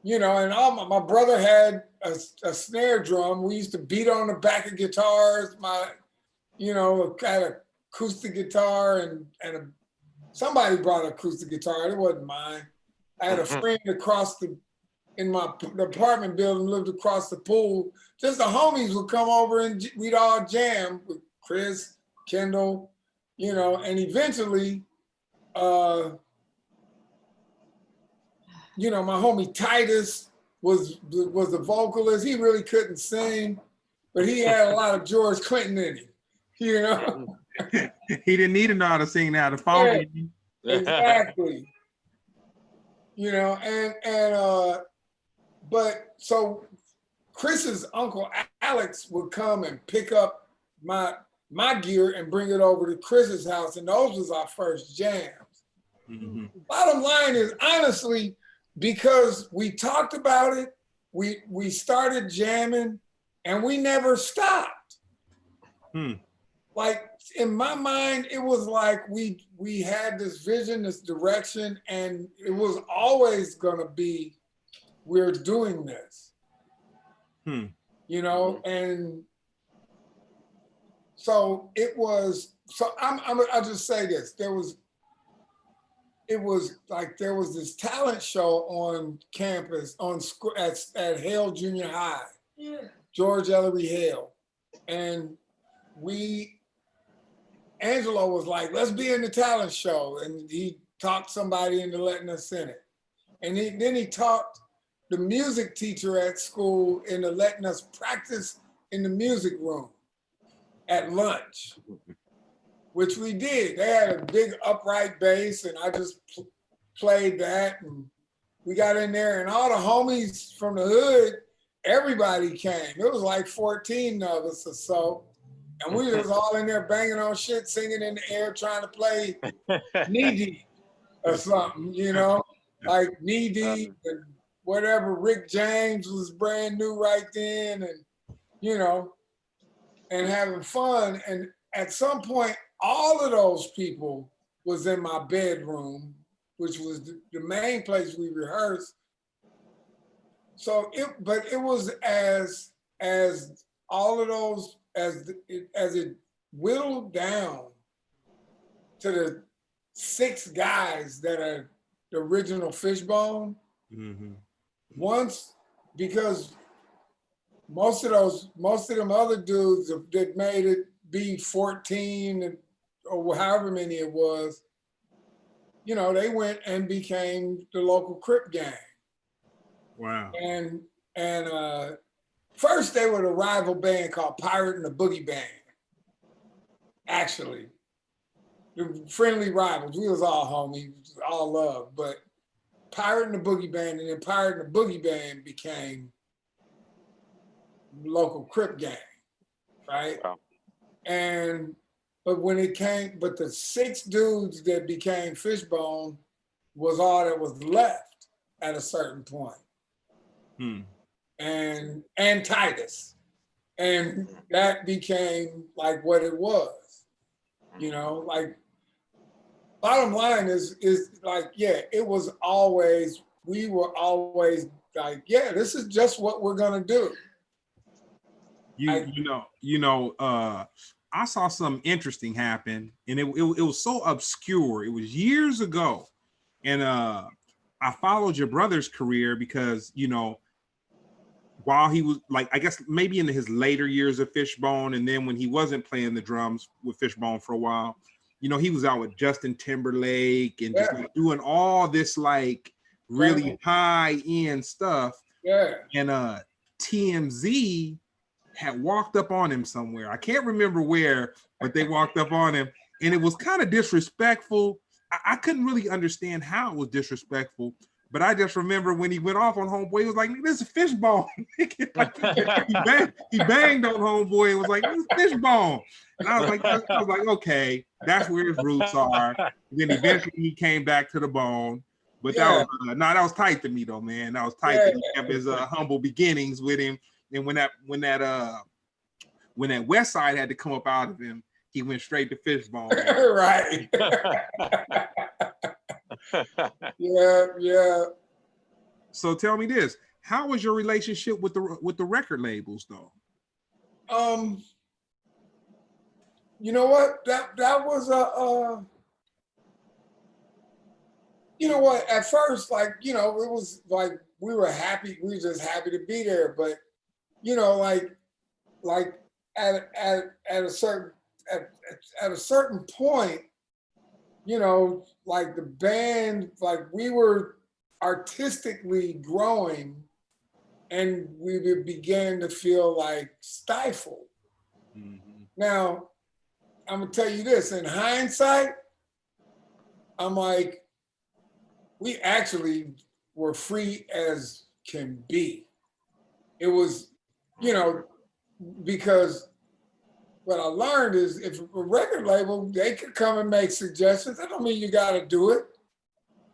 A: You know, and my brother had a snare drum. We used to beat on the back of guitars. You know, had an acoustic guitar and somebody brought an acoustic guitar. It wasn't mine. I had a friend in my apartment building, lived across the pool. Just the homies would come over and we'd all jam with Chris, Kendall, you know, and eventually, you know, my homie Titus was the vocalist. He really couldn't sing, but he had a lot of George Clinton in him, you know.
B: He didn't need to know how to sing now. The phone.
A: Yeah, exactly. You know, but so Chris's uncle Alex would come and pick up my gear and bring it over to Chris's house, and those was our first jams. Bottom line is, honestly, because we talked about it, we started jamming, and we never stopped. Like in my mind, it was like we had this vision, this direction, and it was always gonna be, we're doing this. You know, and so it was. So I'll just say this: there was this talent show on campus at Hale Junior High, George Ellery Hale, and Angelo was like, let's be in the talent show. And he talked somebody into letting us in it. And then he talked the music teacher at school into letting us practice in the music room at lunch, which we did. They had a big upright bass and I just played that. And we got in there and all the homies from the hood, everybody came. It was like 14 of us or so. And we was all in there banging on shit, singing in the air, trying to play Knee Deep or something, you know, like Knee Deep and whatever. Rick James was brand new right then, and, you know, and having fun. And at some point, all of those people was in my bedroom, which was the main place we rehearsed. So it was as all of those, as it whittled down to the 6 guys that are the original Fishbone. Once, because most of them other dudes that made it be 14 or however many it was, you know, they went and became the local Crip gang.
B: Wow.
A: And first, they were a rival band called Pirate and the Boogie Band. Actually, the friendly rivals. We was all homies, all love. But Pirate and the Boogie Band, and then Pirate and the Boogie Band became local Crip gang, right? Wow. But the 6 dudes that became Fishbone was all that was left at a certain point. And Titus. And that became like what it was, you know, like bottom line is like, yeah, it was always, we were always like, yeah, this is just what we're gonna do.
B: I saw something interesting happen, and it was so obscure. It was years ago, and I followed your brother's career because, you know, while he was like, I guess maybe in his later years of Fishbone, and then when he wasn't playing the drums with Fishbone for a while, you know, he was out with Justin Timberlake and just like doing all this like really high end stuff.
A: Yeah.
B: And TMZ had walked up on him somewhere. I can't remember where, but they walked up on him, and it was kind of disrespectful. I couldn't really understand how it was disrespectful, but I just remember when he went off on Homeboy, he was like, "This is Fishbone." Like, he banged on Homeboy and was like, "This is Fishbone." And I was like, okay, that's where his roots are. And then eventually he came back to the Bone. But that was tight to me though, man. That was tight that he kept his humble beginnings with him. And when that West Side had to come up out of him, he went straight to Fishbone.
A: Right. Yeah.
B: So tell me this: how was your relationship with the record labels, though?
A: You know what? That was a. You know what? At first, like, you know, it was like we were happy. We were just happy to be there. But, you know, like at a certain point, you know, like the band, like we were artistically growing, and we began to feel like stifled. Mm-hmm. Now, I'm gonna tell you this, in hindsight, I'm like, we actually were free as can be. It was, you know, because what I learned is if a record label, they could come and make suggestions. That don't mean you got to do it.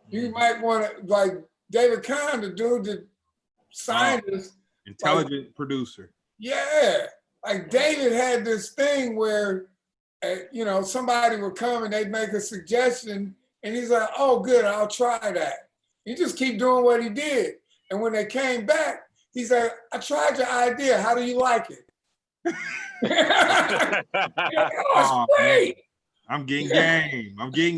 A: You might want to, like David Kahn, the dude that signed us.
B: Intelligent producer.
A: Yeah. Like David had this thing where, you know, somebody would come and they'd make a suggestion, and he's like, oh, good, I'll try that. He just keep doing what he did. And when they came back, he's like, I tried your idea. How do you like it? Oh, great.
B: I'm getting game. Okay.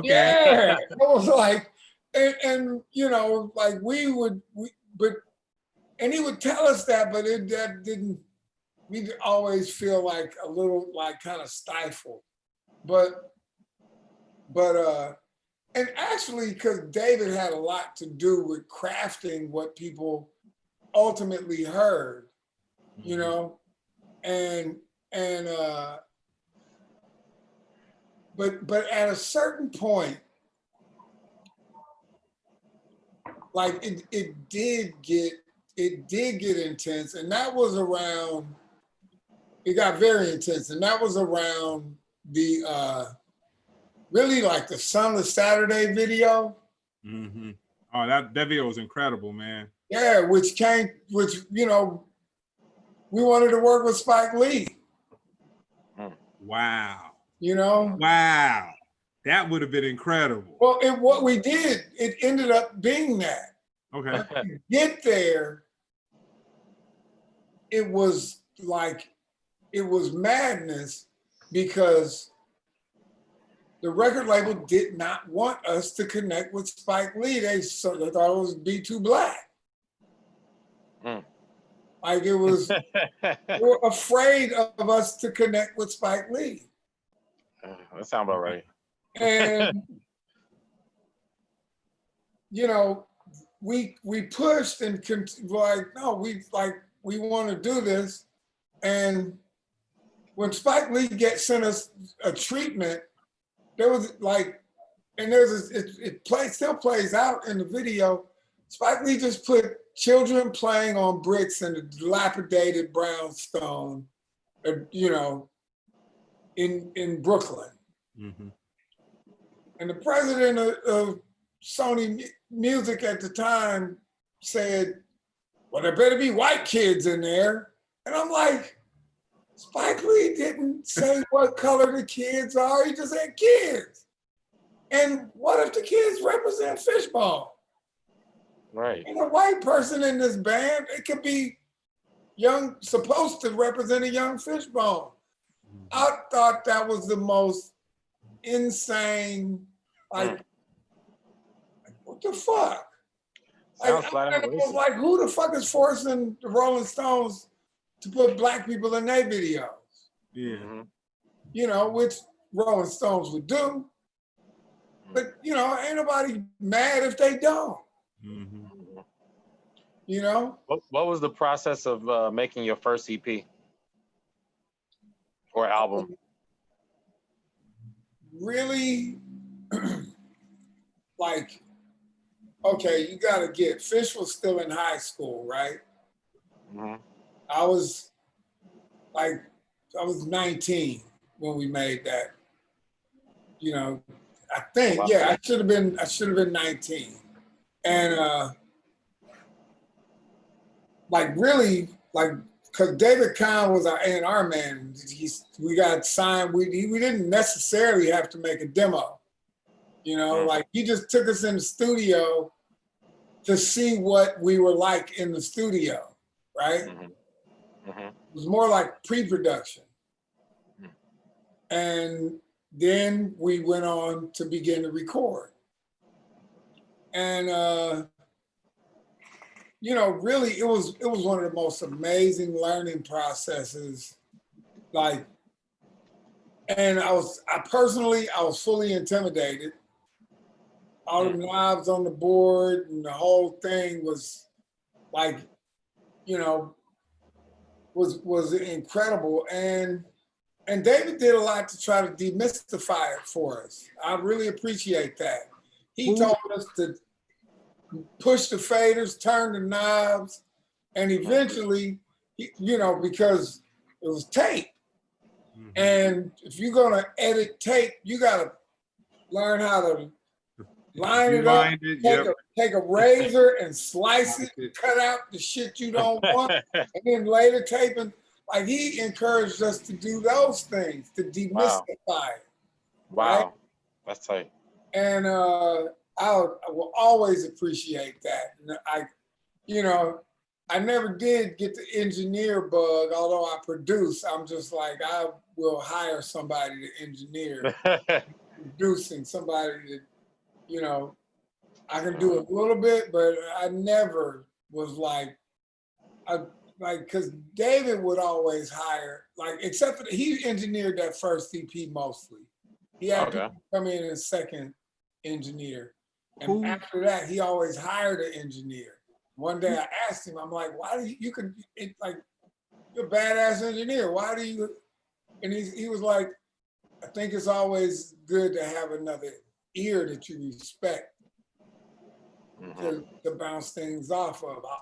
A: Yeah. It was like, and you know, like and he would tell us that, but we'd always feel like a little like kind of stifled. But and actually, because David had a lot to do with crafting what people ultimately heard, you know, but at a certain point, like it did get intense, and that was around. It got very intense, and that was around the really like the Sunless Saturday video.
B: Mm-hmm. Oh, that video was incredible, man.
A: Yeah, which you know, we wanted to work with Spike Lee.
B: Wow.
A: You know?
B: Wow. That would have been incredible.
A: Well, what we did, it ended up being that.
B: Okay.
A: When we get there, it was madness because the record label did not want us to connect with Spike Lee. They thought it was be too black. Like it was, they were afraid of us to connect with Spike Lee.
C: That sounds about right.
A: And you know, we pushed and like, no, we want to do this. And when Spike Lee sent us a treatment, there was like, and it still plays out in the video. Spike Lee just put children playing on bricks in a dilapidated brownstone, you know, in Brooklyn. Mm-hmm. And the president of Sony Music at the time said, well, there better be white kids in there. And I'm like, Spike Lee didn't say what color the kids are. He just said kids. And what if the kids represent Fishbone?
C: Right.
A: And a white person in this band, it could be young, supposed to represent a young Fishbone. I thought that was the most insane, like, what the fuck?
C: Sounds
A: I was like, who the fuck is forcing the Rolling Stones to put black people in their videos?
B: Yeah.
A: You know, which Rolling Stones would do. But, you know, ain't nobody mad if they don't. You know?
C: What was the process of making your first EP or album?
A: Really, like, okay, you gotta get, Fish was still in high school, right? I was 19 when we made that. You know, I think, yeah, I should have been 19. And like really, like, because David Kahn was our A&R man. We got signed. We didn't necessarily have to make a demo. You know, like he just took us in the studio to see what we were like in the studio, right? It was more like pre-production. And then we went on to begin to record. And you know, really, it was one of the most amazing learning processes. Like, and I was fully intimidated. All the knobs on the board and the whole thing was like, you know, was incredible. And David did a lot to try to demystify it for us. I really appreciate that. He told us to push the faders, turn the knobs, and eventually, you know, because it was tape. And if you're gonna edit tape, you gotta learn how to line it up, take a razor and slice it, cut out the shit you don't want, and then later taping. Like, he encouraged us to do those things, to demystify it.
C: Wow,
A: right?
C: That's tight.
A: And I will always appreciate that. And you know, I never did get the engineer bug, although I produce. I'm just like, I will hire somebody to engineer, producing somebody that, you know, I can do a little bit, but I never was like, because David would always hire, like, except for he engineered that first EP mostly. He had people come in and second engineer. And after that, he always hired an engineer. One day I asked him, I'm like, why do you could, like, you're a badass engineer. Why do you, and he was like, I think it's always good to have another ear that you respect to bounce things off of. I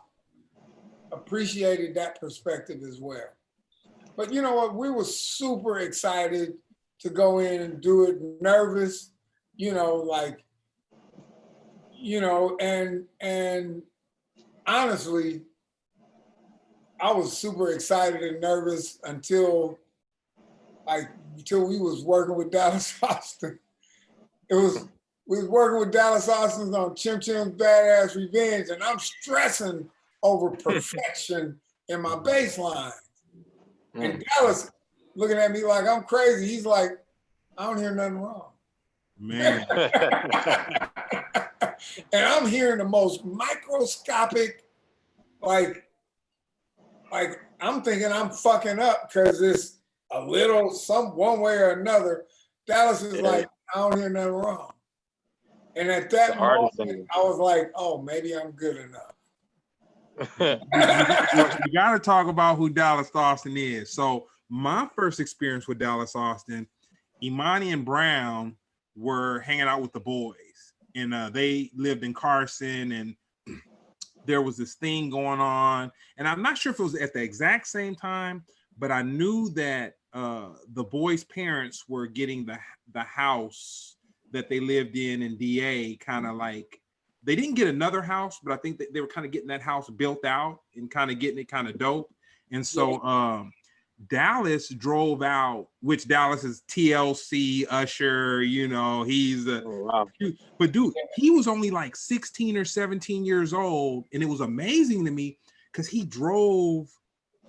A: appreciated that perspective as well. But you know what, we were super excited to go in and do it, nervous, you know, like, you know, and honestly, I was super excited and nervous until we was working with Dallas Austin. We was working with Dallas Austin on Chim Chim's Badass Revenge, and I'm stressing over perfection in my bass line. And Dallas looking at me like I'm crazy. He's like, I don't hear nothing wrong.
B: Man.
A: And I'm hearing the most microscopic, like I'm thinking I'm fucking up because it's a little, one way or another. Dallas is like, I don't hear nothing wrong. And at that moment, I was like, oh, maybe I'm good enough.
B: We got to talk about who Dallas Austin is. So my first experience with Dallas Austin, Imani and Brown were hanging out with the boys, and they lived in Carson, and there was this thing going on, and I'm not sure if it was at the exact same time, but I knew that the boys' parents were getting the house that they lived in DA, kind of like, they didn't get another house, but I think that they were kind of getting that house built out and kind of getting it kind of dope. And so Dallas drove out, which Dallas is TLC, Usher, you know, he's a, but dude, he was only like 16 or 17 years old. And it was amazing to me because he drove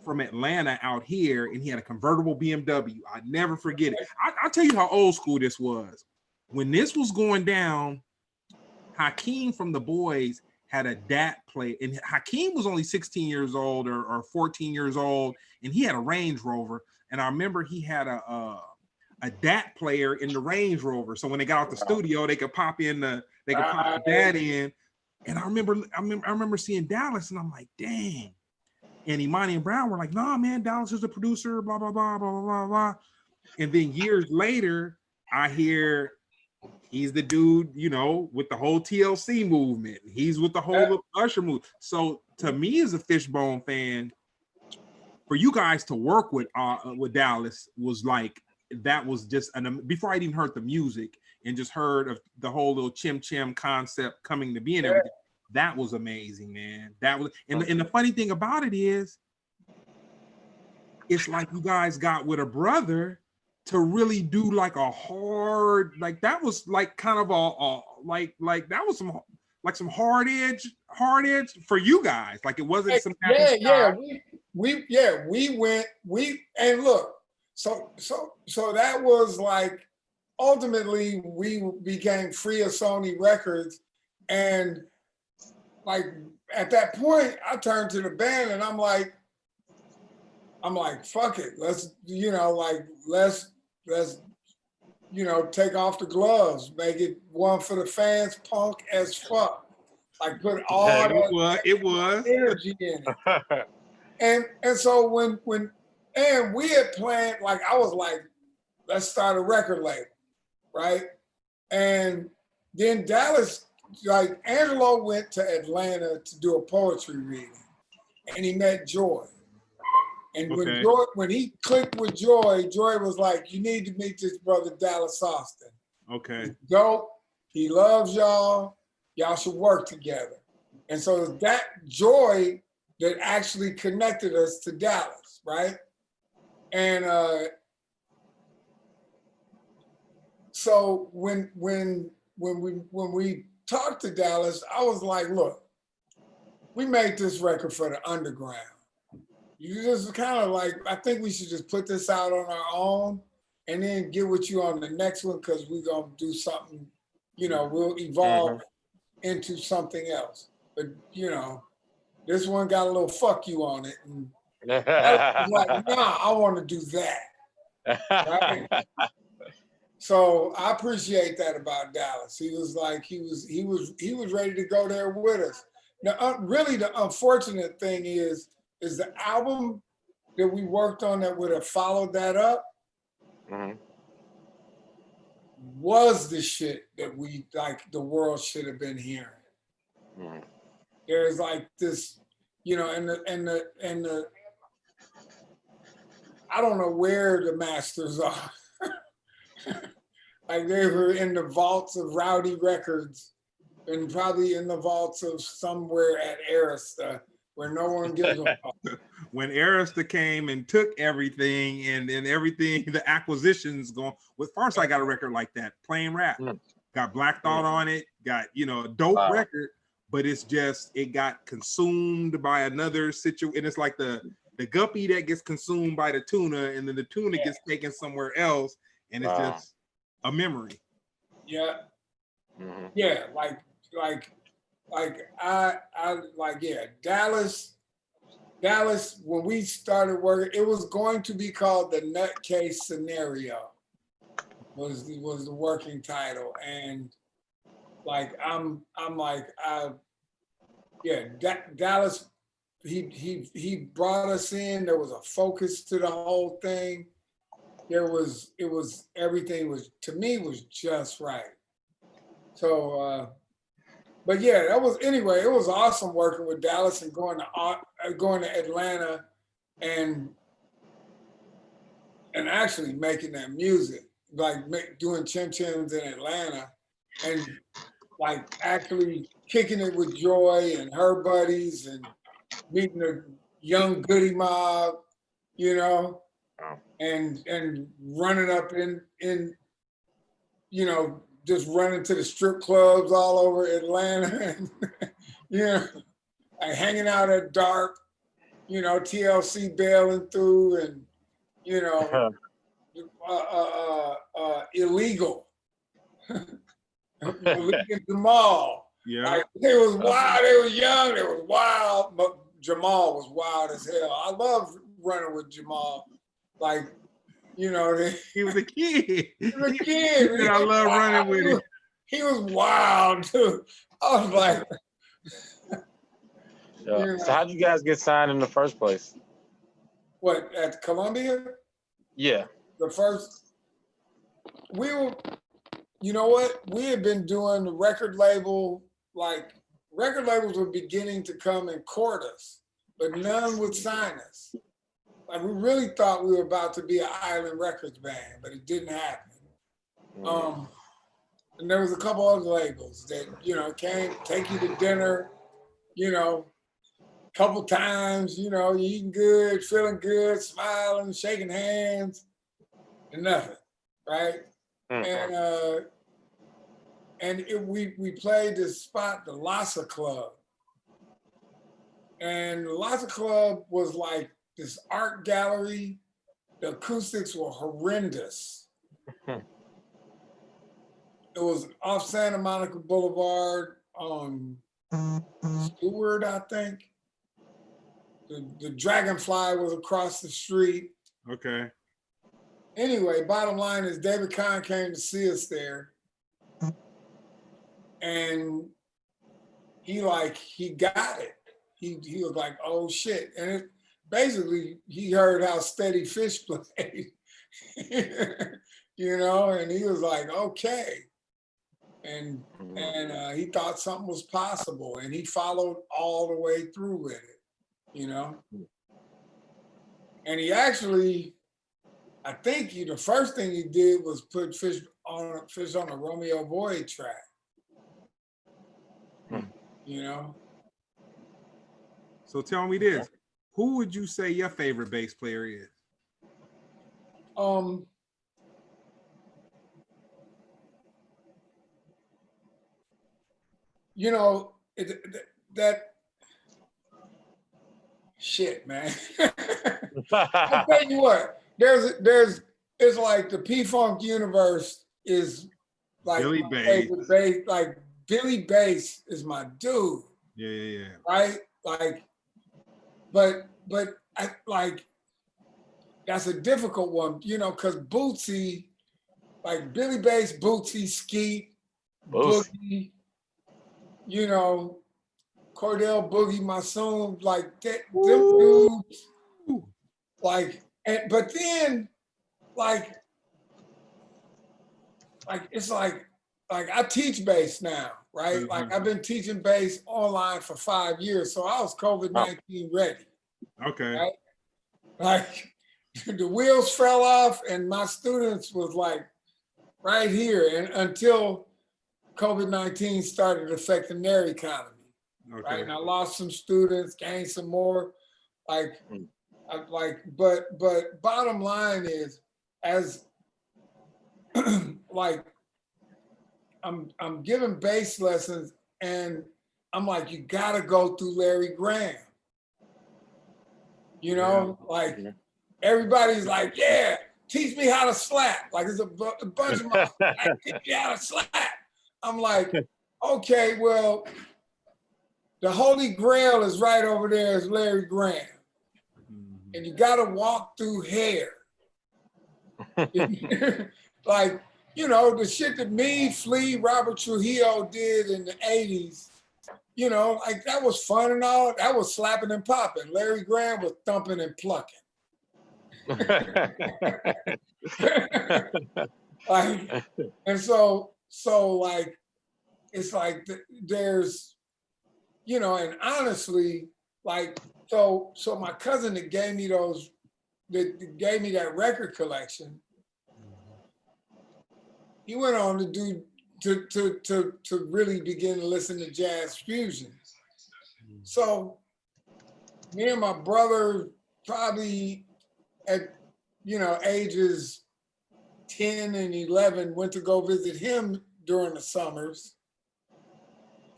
B: from Atlanta out here and he had a convertible BMW. I never forget it. I'll tell you how old school this was. When this was going down, Hakeem from The Boys had a DAT plate, and Hakeem was only 16 years old or 14 years old, and he had a Range Rover. And I remember he had a DAT player in the Range Rover, so when they got out the studio, they could pop the DAT in. And I remember seeing Dallas, and I'm like, dang. And Imani and Brown were like, nah, man, Dallas is the producer, blah blah blah blah blah blah. And then years later, I hear he's the dude, you know, with the whole TLC movement. He's with the whole Usher move. So to me as a Fishbone fan, for you guys to work with Dallas was like, that was just, before I even heard the music and just heard of the whole little Chim Chim concept coming to be and everything, that was amazing, man. That was, and the funny thing about it is, it's like you guys got with a brother to really do like a hard, like that was like kind of like that was some hard edge for you guys. Like it wasn't some
A: we went and look, so that was like, ultimately we became free of Sony Records, and like at that point I turned to the band and I'm like, fuck it, let's take off the gloves, make it one for the fans, punk as fuck. Like put all
B: it was
A: energy in it. and so when we had planned, like I was like, let's start a record label, right? And then Dallas, like Angelo went to Atlanta to do a poetry reading, and he met Joy. And when he clicked with Joy was like, you need to meet this brother Dallas Austin.
B: Okay.
A: He's dope. He loves y'all. Y'all should work together. And so that Joy that actually connected us to Dallas, right? And so when we talked to Dallas, I was like, look, we made this record for the underground. You just kind of like, I think we should just put this out on our own and then get with you on the next one, because we're going to do something, you know, we'll evolve into something else. But, you know, this one got a little fuck you on it. And I was like, nah, I want to do that. Right? So I appreciate that about Dallas. He was like, he was ready to go there with us. Now, really the unfortunate thing is the album that we worked on that would have followed that up was the shit that we, like, the world should have been hearing. There's like this, you know, and the I don't know where the masters are. Like they were in the vaults of Rowdy Records and probably in the vaults of somewhere at Arista, where no one gives a fuck.
B: When Arista came and took everything and everything, the acquisitions going, with Pharcyde got a record like that, plain rap. Got Black Thought on it, got, you know, a dope record, but it's just, it got consumed by another situation. And it's like the guppy that gets consumed by the tuna, and then the tuna gets taken somewhere else, and it's just a memory.
A: Yeah. Dallas, when we started working, it was going to be called The Nutcase Scenario, was the working title. And like, Dallas, he brought us in, there was a focus to the whole thing. Everything was, to me, was just right. So, but yeah, it was awesome working with Dallas and going to Atlanta and actually making that music, like doing Chim Chims in Atlanta, and like actually kicking it with Joy and her buddies and meeting Young Goody Mob, you know,
C: Wow.
A: and running up in you know, just running to the strip clubs all over Atlanta, and, you know, like hanging out at dark, you know, TLC bailing through, and you know, illegal. Malik and Jamal.
B: Yeah.
A: Like, they was wild, they was young, they was wild, but Jamal was wild as hell. I love running with Jamal. Like, you know,
B: He was a kid.
A: he was a kid.
B: And I love running with him.
A: He was wild too. I was like,
C: Yeah.
A: you know.
C: So how'd you guys get signed in the first place?
A: What, at Columbia?
C: Yeah.
A: The first, we were, you know what? We had been doing the record label, like record labels were beginning to come and court us, but none would sign us. Like, we really thought we were about to be an Island Records band, but it didn't happen. And there was a couple other labels that, you know, came, take you to dinner, you know, a couple times, you know, you eating good, feeling good, smiling, shaking hands, and nothing, right? And we played this spot, the Lhasa Club. And the Lhasa Club was like this art gallery. The acoustics were horrendous. It was off Santa Monica Boulevard on Stewart, I think. The Dragonfly was across the street.
B: Okay.
A: Anyway, bottom line is David Kahn came to see us there. And he got it. He was like, oh shit. And it, basically he heard how Steady Fish played, you know, and he was like, okay. And he thought something was possible, and he followed all the way through with it, you know. And he actually, I think the first thing he did was put Fish on a Romeo Void track, you know.
B: So tell me this, who would you say your favorite bass player is?
A: You know, that shit, man. I'll tell you what, it's like the P-Funk universe is like
B: Billy
A: my
B: Bass.
A: favorite bass. Like Billy Bass is my dude.
B: Yeah.
A: Right? Like, but I like, that's a difficult one, you know, because Bootsy, like Billy Bass, Bootsy, Skeet, Boogie, you know, Cordell, Boogie, Masoom, like them dudes, like, but then, like it's like I teach bass now, right? Like I've been teaching bass online for 5 years, so I was COVID-19 ready.
B: Okay.
A: Right? Like the wheels fell off, and my students was like right here, and until COVID-19 started affecting their economy.
B: Okay.
A: Right, and I lost some students, gained some more. But bottom line is, as like I'm giving bass lessons, and I'm like, you gotta go through Larry Graham. You know, like everybody's like, yeah, teach me how to slap. Like, there's a bunch of my like, teach me how to slap. I'm like, okay, well, the Holy Grail is right over there is Larry Graham. And you gotta walk through hair. Like, you know, the shit that me, Flea, Robert Trujillo did in the 80s, you know, like that was fun and all. That was slapping and popping. Larry Graham was thumping and plucking. Like, and so like, it's like there's, you know, and honestly, like, so my cousin that gave me that record collection, he went on to do to really begin to listen to jazz fusion. So Me and my brother probably at, ages 10 and 11 went to go visit him during the summers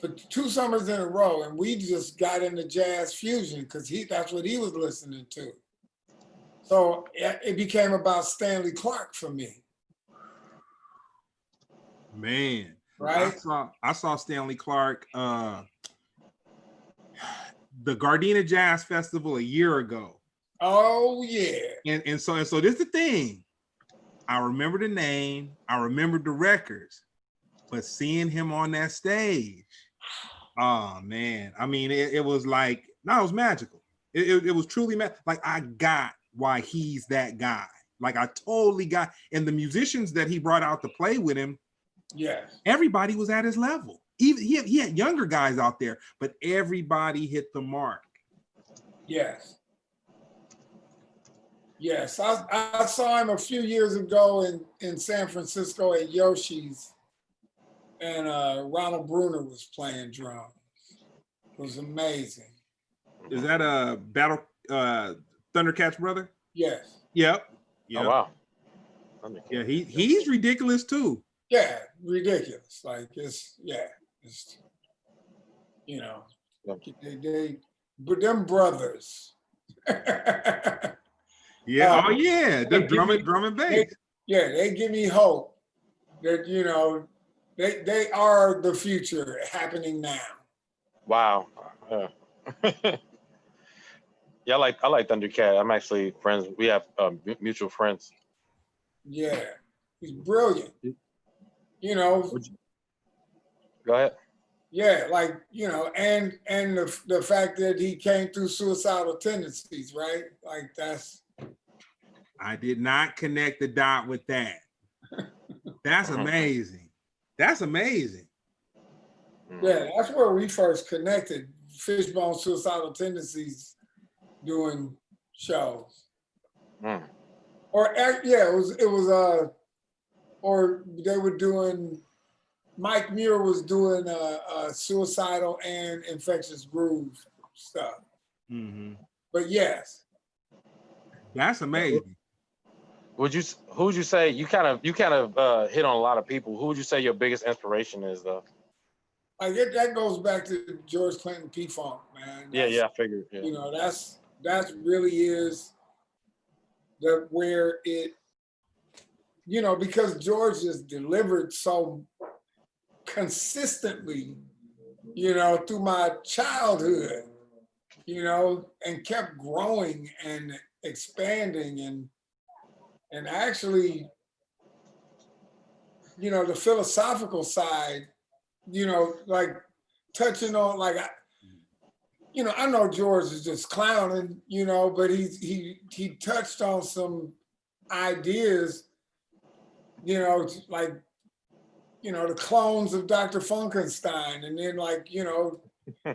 A: for 2 summers in a row. And we just got into jazz fusion because that's what he was listening to. So it became about Stanley Clarke for me.
B: Man,
A: right?
B: I saw Stanley Clarke the Gardena Jazz Festival a year ago.
A: Oh yeah.
B: And so this is the thing. I remember the name, I remember the records, but seeing him on that stage, oh man. I mean, it was like, no, it was magical. It was truly like I got why he's that guy. Like I totally got, and the musicians that he brought out to play with him,
A: yes,
B: everybody was at his level. Even he had younger guys out there, but everybody hit the mark.
A: Yes. Yes, I saw him a few years ago in San Francisco at Yoshi's, and Ronald Bruner was playing drums. It was amazing.
B: Is that a Battle Thundercat's brother?
A: Yes.
B: Yep.
C: Oh wow.
B: Yeah, he's ridiculous too.
A: Yeah, ridiculous. Like it's they but them brothers.
B: Yeah, oh yeah, the drum and bass.
A: They give me hope that they are the future happening now.
C: Wow. Yeah, I like Thundercat. I'm actually friends. We have mutual friends.
A: Yeah, he's brilliant.
C: Go ahead.
A: Yeah, and the fact that he came through suicidal tendencies, right? Like that's.
B: I did not connect the dot with that. That's amazing. That's amazing.
A: Yeah, that's where we first connected. Fishbone suicidal tendencies doing shows. Or they were doing. Mike Muir was doing suicidal and infectious groove stuff.
B: Mm-hmm.
A: But yes,
B: that's amazing.
C: Who would you say you kind of hit on a lot of people? Who would you say your biggest inspiration is though?
A: Like that goes back to George Clinton P-Funk, man.
C: I figured. Yeah.
A: That's really is where it, because George just delivered so consistently, through my childhood, and kept growing and expanding and actually, the philosophical side, like touching on I know George is just clowning, but he touched on some ideas, like the clones of Dr. Funkenstein, and then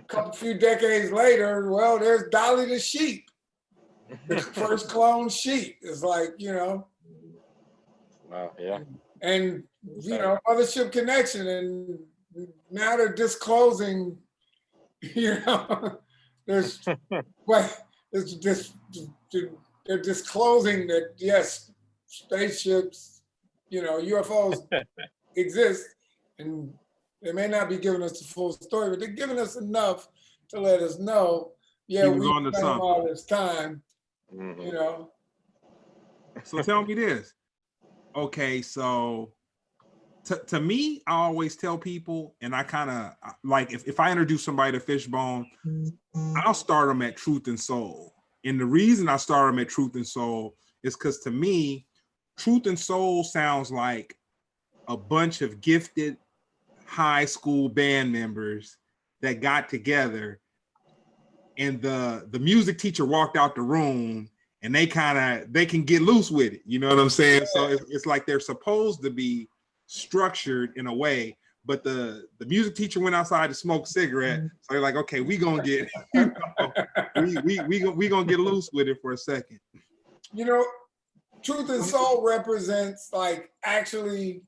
A: a few decades later, well, there's Dolly the sheep, the first clone sheep. It's like,
C: Wow, yeah.
A: And Mothership Connection, and now they're disclosing, there's it's just they're disclosing that yes, spaceships, UFOs exist, and they may not be giving us the full story, but they're giving us enough to let us know, yeah, we spent all this time,
B: So tell me this. Okay, so to me, I always tell people, and I kind of like if I introduce somebody to Fishbone, I'll start them at Truth and Soul. And the reason I start them at Truth and Soul is because to me, Truth and Soul sounds like a bunch of gifted high school band members that got together, and the music teacher walked out the room, and they can get loose with it. You know what I'm saying? So it's like they're supposed to be structured in a way, but the music teacher went outside to smoke a cigarette. So they're like, okay, we gonna get we gonna get loose with it for a second.
A: Truth and Soul represents actually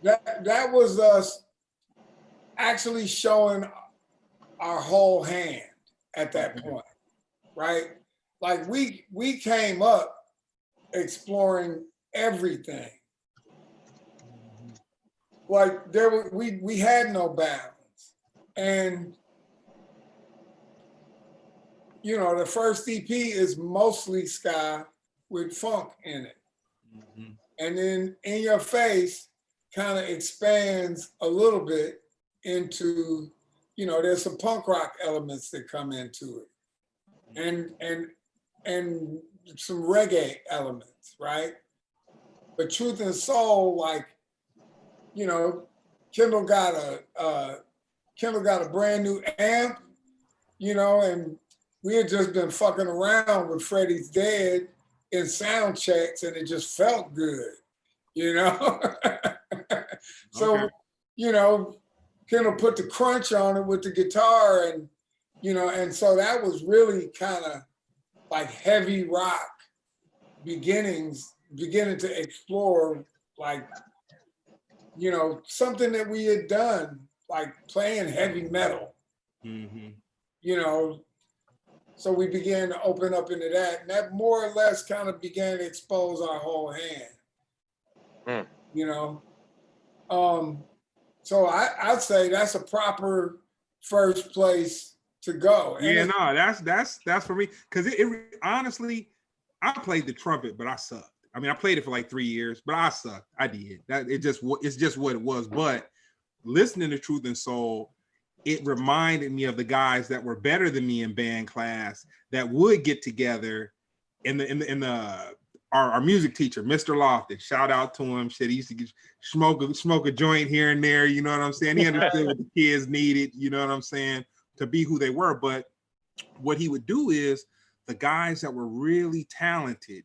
A: that was us actually showing our whole hand at that point. right? Like we came up exploring everything. Like we had no bounds. And you know, the first EP is mostly ska with funk in it. Mm-hmm. And then In Your Face kind of expands a little bit into, you know, there's some punk rock elements that come into it. And some reggae elements, right? But Truth and Soul, like, you know, Kendall got a brand new amp, you know, and we had just been fucking around with Freddie's Dead in sound checks, and it just felt good, you know. So, okay. You know, Kendall put the crunch on it with the guitar, and you know, and so that was really kind of like heavy rock beginning to explore, like, you know, something that we had done, like playing heavy metal, you know. So we began to open up into that, and that more or less kind of began to expose our whole hand, you know. So I'd say that's a proper first place to go. And
B: yeah, no, that's for me, because it honestly, I played the trumpet, but I sucked. I mean, I played it for like 3 years, but I sucked. I did. It's just what it was. But listening to Truth and Soul, it reminded me of the guys that were better than me in band class that would get together our music teacher, Mr. Lofton. Shout out to him. Shit, he used to smoke a joint here and there. You know what I'm saying? He understood what the kids needed. You know what I'm saying? To be who they were. But what he would do is the guys that were really talented,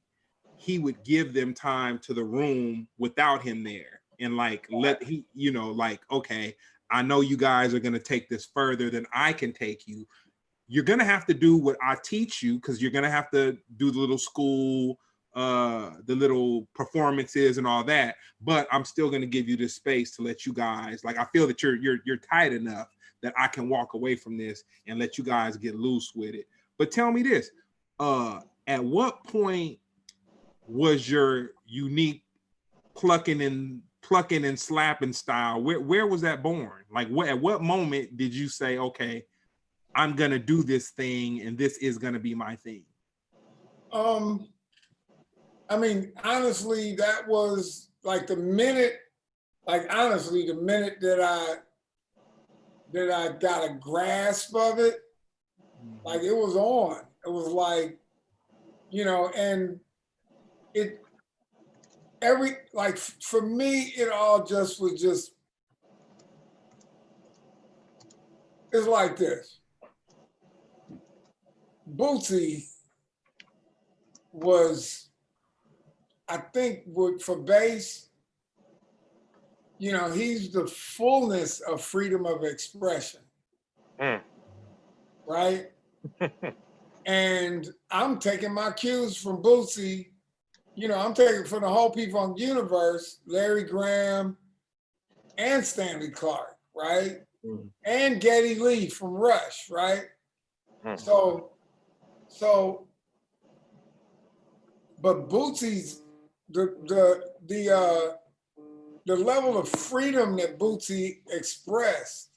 B: he would give them time to the room without him there, and like okay, I know you guys are going to take this further than I can take you. You're going to have to do what I teach you, because you're going to have to do the little school, the little performances and all that. But I'm still going to give you this space to let you guys, like, I feel that you're tight enough that I can walk away from this and let you guys get loose with it. But tell me this, at what point was your unique plucking and slapping style? Where was that born? Like, at what moment did you say, okay, I'm gonna do this thing and this is gonna be my thing?
A: I mean, honestly, that was like the minute that I got a grasp of it, like it was on. It was like, you know, and for me, it all just was just, it's like this. Bootsy was, I think, for bass, you know, he's the fullness of freedom of expression, right? And I'm taking my cues from Bootsy. You know, I'm taking from the whole P-Funk universe, Larry Graham and Stanley Clarke, right? And Geddy Lee from Rush, right? So, but Bootsy's, the level of freedom that Bootsy expressed,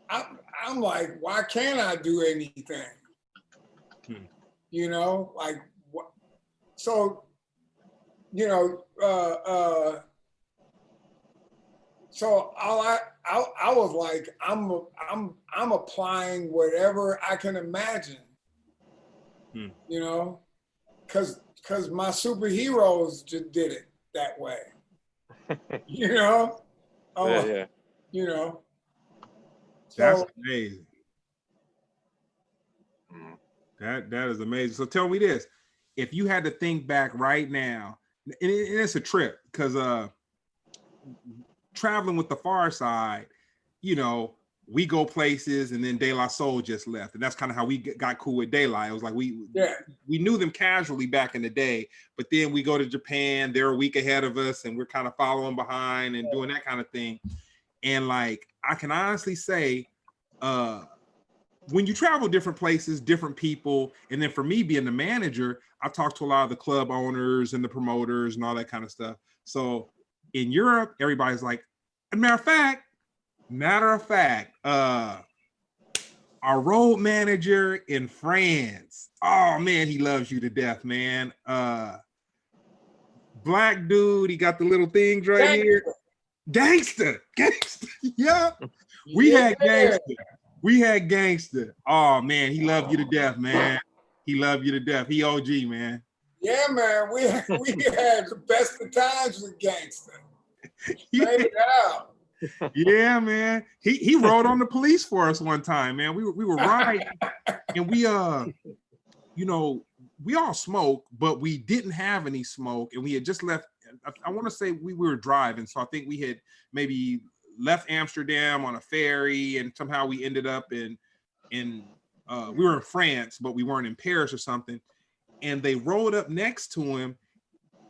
A: I'm like, why can't I do anything? You know, like, so, you know, so I was like, I'm applying whatever I can imagine, you know, because my superheroes just did it that way, you know.
C: Yeah.
A: You know. So,
B: that's amazing. That is amazing. So tell me this: if you had to think back right now, and it's a trip, because traveling with the Pharcyde, you know, we go places, and then De La Soul just left, and that's kind of how we got cool with De La. It was like we knew them casually back in the day, but then we go to Japan, they're a week ahead of us, and we're kind of following behind and doing that kind of thing. And like, I can honestly say, when you travel different places, different people, and then for me being the manager, I talked to a lot of the club owners and the promoters and all that kind of stuff. So in Europe, everybody's like, matter of fact, our road manager in France, oh man, he loves you to death, man. Black dude, he got the little things right here. Gangster. Yeah. We had gangster. Oh man, he loved you to death, man. He loved you to death. He OG, man.
A: Yeah, man. We had the best of times with gangster. Straight out.
B: Yeah, man. He rode on the police for us one time, man. We were riding, and we you know, we all smoke, but we didn't have any smoke, and we had just left. I want to say we were driving, so I think we had maybe left Amsterdam on a ferry, and somehow we ended up in we were in France, but we weren't in Paris or something. And they rolled up next to him,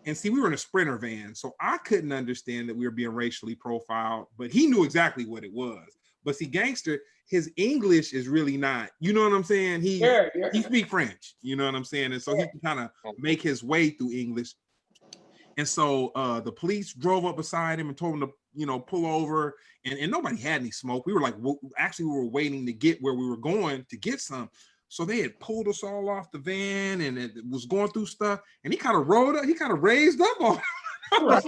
B: and see, we were in a Sprinter van, so I couldn't understand that we were being racially profiled, but he knew exactly what it was. But see, gangster, his English is really not, you know what I'm saying? He speaks French, you know what I'm saying? And so he can kind of make his way through English. And so the police drove up beside him and told him to, you know, pull over, and nobody had any smoke. We were like, actually, we were waiting to get where we were going to get some. So they had pulled us all off the van, and it was going through stuff, and he kind of rolled up, he kind of raised up on I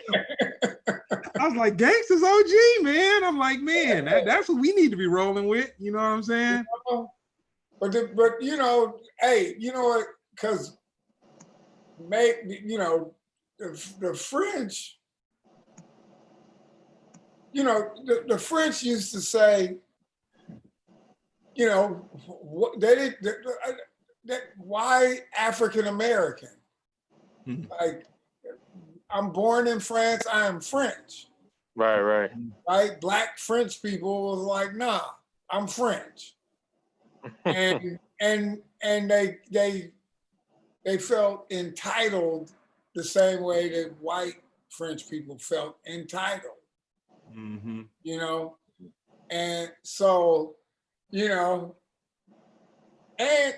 B: was like, gangsters OG, man. I'm like, man, that's what we need to be rolling with. You know what I'm saying?
A: But you know, hey, you know what? Because you know, the French, you know, the French used to say, you know, why African American? Like, I'm born in France, I am French.
C: Right.
A: Black French people was like, nah, I'm French. And they felt entitled the same way that white French people felt entitled.
B: Mm-hmm.
A: You know? And so, you know, and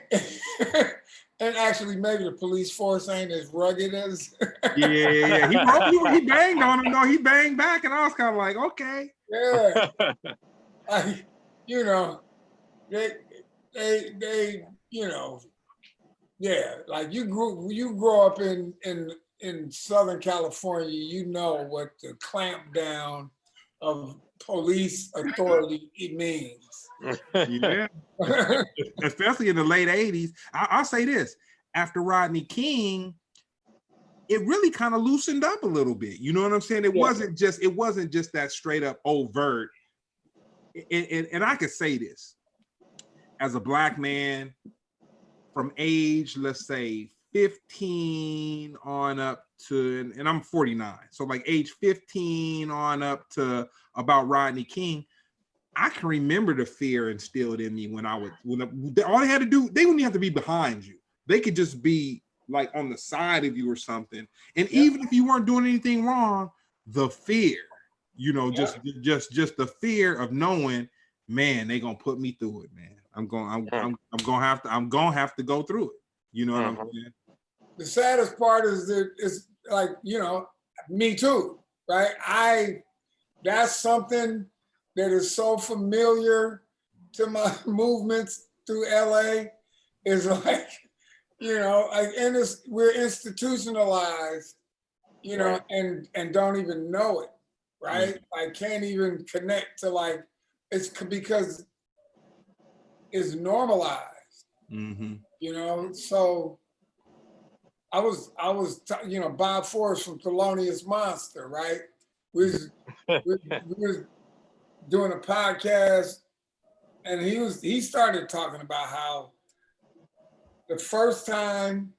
A: and actually maybe the police force ain't as rugged as
B: yeah. He banged on him though. He banged back, and I was kind of like, okay.
A: Yeah. Like, you know, they you know, yeah, like you grow up in Southern California, you know what the clamp down of police authority it means.
B: Yeah. Especially in the late 80s. I'll say this, after Rodney King, it really kind of loosened up a little bit. You know what I'm saying? It wasn't just that straight up overt. And I could say this as a Black man from age, let's say 15 on up to, and I'm 49. So like age 15 on up to about Rodney King, I can remember the fear instilled in me when all they had to do, they wouldn't have to be behind you. They could just be like on the side of you or something. And even if you weren't doing anything wrong, the fear, you know, just the fear of knowing, man, they gonna put me through it, man. I'm gonna have to go through it. You know what I'm saying?
A: The saddest part is that it's like, you know, me too, right? That's something that is so familiar to my movements through LA, is like, you know, like, and we're institutionalized, you know, and don't even know it, right? I can't even connect to, like, it's because it's normalized, you know? So I was, you know, Bob Forrest from Thelonious Monster, right? We was doing a podcast, and he started talking about how the first time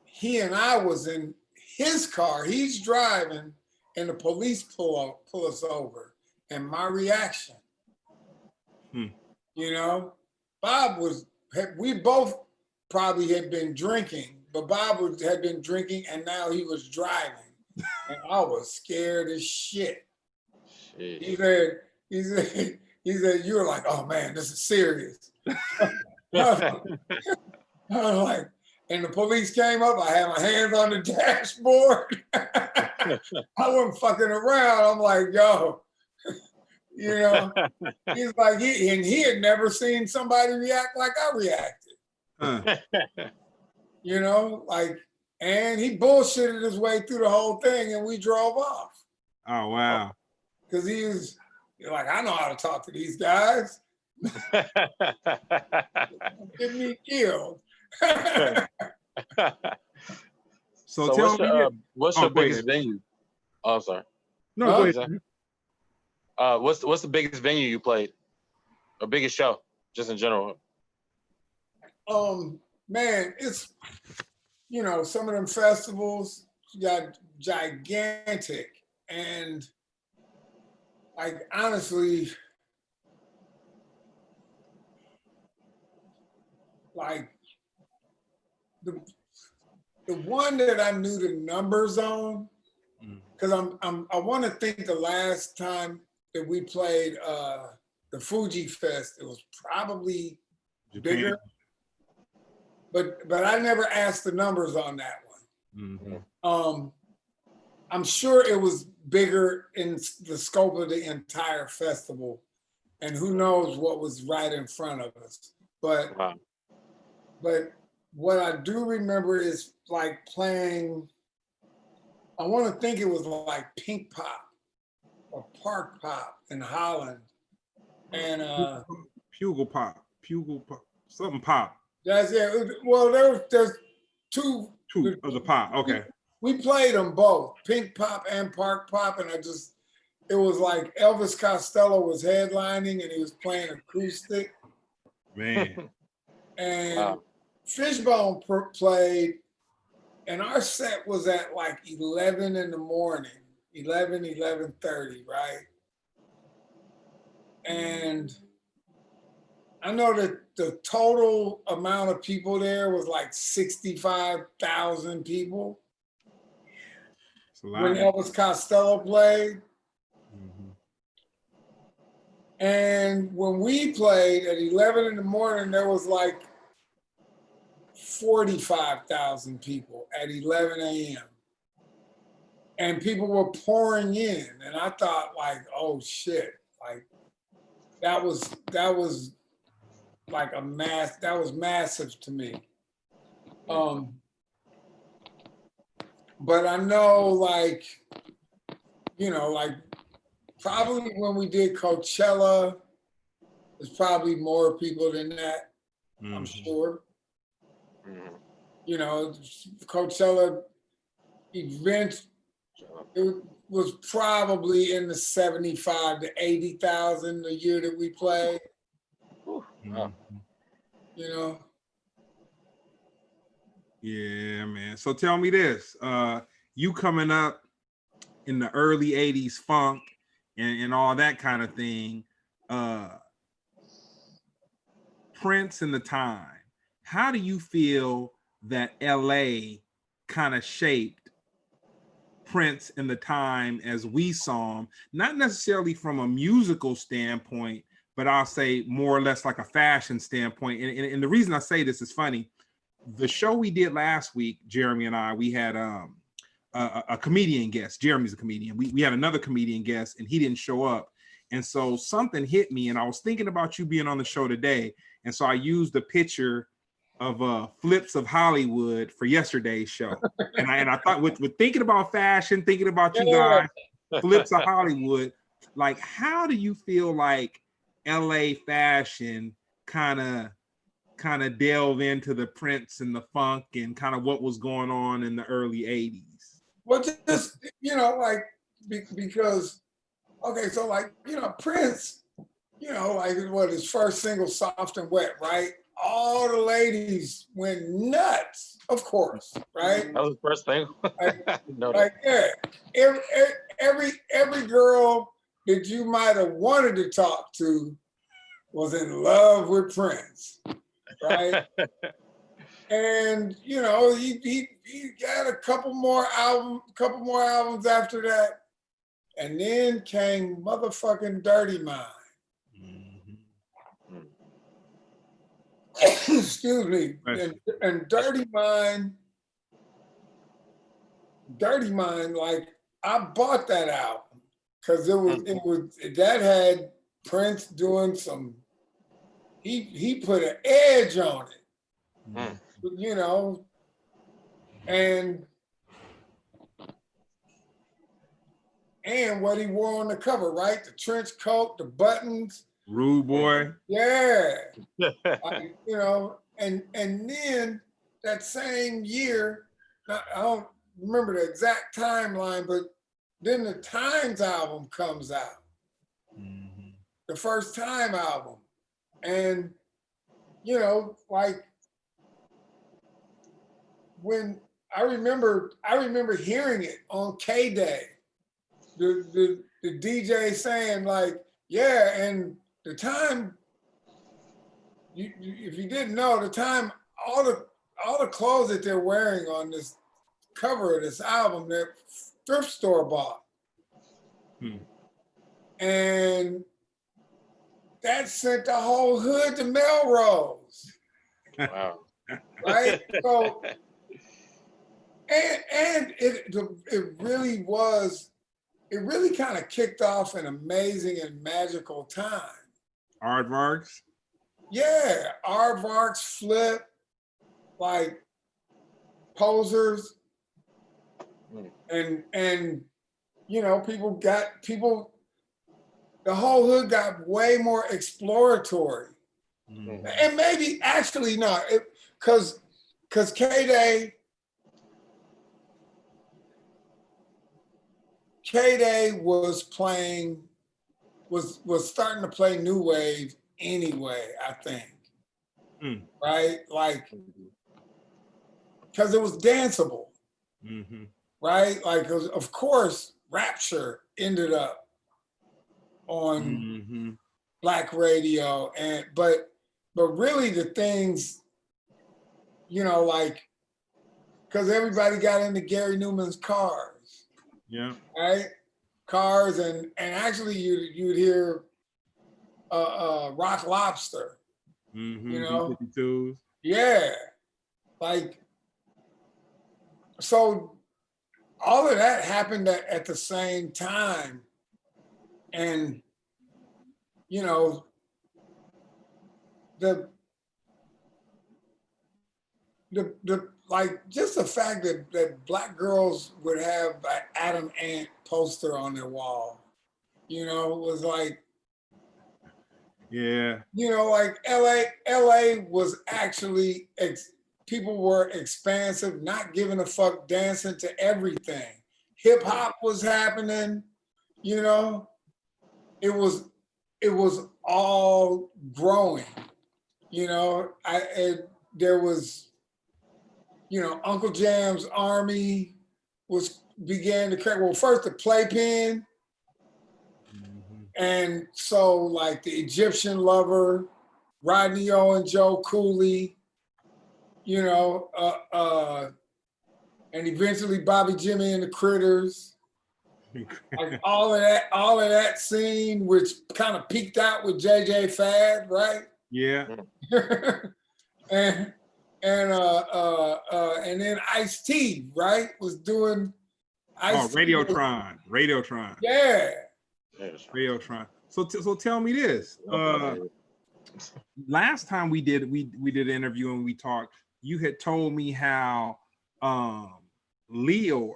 A: he and I was in his car, he's driving, and the police pull us over, and my reaction, you know, we both probably had been drinking, but Bob had been drinking, and now he was driving. And I was scared as shit. He He said, you were like, oh man, this is serious. I was like, and the police came up, I had my hands on the dashboard. I wasn't fucking around. I'm like, yo, you know, he's like, he had never seen somebody react like I reacted. You know, like, and he bullshitted his way through the whole thing and we drove off.
B: Oh, wow.
A: Because he was like, I know how to talk to these guys. Get me killed.
C: So tell me, what's your biggest venue? Oh, I'm sorry.
B: No, go ahead.
C: What's the biggest venue you played? Or biggest show, just in general?
A: Man, it's, you know, some of them festivals got gigantic, and like honestly, like the one that I knew the numbers on, because I want to think the last time that we played the Fuji Fest, it was probably
B: Japan.
A: bigger. But I never asked the numbers on that one.
B: Mm-hmm.
A: I'm sure it was bigger in the scope of the entire festival, and who knows what was right in front of us. But
C: Wow.
A: But what I do remember is like playing, I want to think it was like Pink Pop or Park Pop in Holland. And
B: Bugle pop, something pop.
A: that's it. Well, there's two
B: of the pop. Okay.
A: We played them both, Pink Pop and Park Pop, and it was like Elvis Costello was headlining and he was playing acoustic.
B: Man.
A: And
C: Wow.
A: Fishbone played, and our set was at like 11 in the morning, 11:30, right? And I know that the total amount of people there was like 65,000 people.
B: It's a lot.
A: When Elvis Costello played.
B: Mm-hmm.
A: And when we played at 11 in the morning, there was like 45,000 people at 11 a.m. And people were pouring in. And I thought like, oh shit, like that was like that was massive to me. But I know like, you know, like probably when we did Coachella, there's probably more people than that, I'm sure.
C: Mm-hmm.
A: You know, Coachella event, it was probably in the 75 to 80,000 a year that we played.
C: Wow.
A: You know?
B: Yeah, man. So tell me this, you coming up in the early 80s funk and all that kind of thing, Prince and the time, how do you feel that LA kind of shaped Prince in the time as we saw him, not necessarily from a musical standpoint, but I'll say more or less like a fashion standpoint. And the reason I say this is funny. The show we did last week, Jeremy and I, we had a comedian guest. Jeremy's a comedian. We had another comedian guest and he didn't show up. And so something hit me and I was thinking about you being on the show today. And so I used a picture of Flips of Hollywood for yesterday's show. And I thought with thinking about fashion, thinking about you guys, Flips of Hollywood, like how do you feel like LA fashion kind of delve into the Prince and the funk and kind of what was going on in the early 80s?
A: Well, just, you know, like, because, okay, so like, you know, Prince, you know, like what his first single, Soft and Wet, right? All the ladies went nuts, of course, right?
C: That was the first thing.
A: Like yeah, every girl that you might have wanted to talk to was in love with Prince, right? And you know, he got a couple more albums after that, and then came motherfucking Dirty Mind. excuse me, and Dirty Mind, like I bought that album because it was that had Prince doing some. He put an edge on it, you know, and what he wore on the cover, right? The trench coat, the buttons.
B: Rude Boy.
A: Yeah. Like, you know, and then that same year, I don't remember the exact timeline, but then the Times album comes out. The First Time album. And, you know, like when I remember hearing it on K-Day, the DJ saying like, yeah, and the Time, if you didn't know, the Time, all the clothes that they're wearing on this cover of this album, that thrift store bought. And that sent the whole hood to Melrose.
C: Wow.
A: Right? So, and it really was, it really kind of kicked off an amazing and magical time.
B: Aardvarks?
A: Yeah, Aardvarks, Flip, like Posers. And you know, the whole hood got way more exploratory. And maybe actually not, because K-Day was starting to play new wave anyway, I think. Right? Like, because it was danceable. Right? Like, of course, Rapture ended up on Black radio, but really the things, you know, like, because everybody got into Gary Newman's Cars.
B: Yeah.
A: Right? Cars, and actually you'd hear Rock Lobster. You know?
B: B-52s.
A: Yeah. Like, so all of that happened at the same time. And, you know, the like, just the fact that Black girls would have an Adam Ant poster on their wall, you know, was like,
B: yeah,
A: you know, like LA was actually, people were expansive, not giving a fuck, dancing to everything. Hip hop was happening, you know. It was all growing, you know. There was, you know, Uncle Jam's Army began to crack. Well, first the Playpen, and so like the Egyptian Lover, Rodney O and Joe Cooley, you know, and eventually Bobby Jimmy and the Critters. Like all of that scene, which kind of peaked out with JJ Fad, right?
B: Yeah.
A: and then Ice-T, right, was doing
B: Radiotron.
A: Yeah.
B: Radiotron. So tell me this. Last time we did an interview and we talked, you had told me how Leor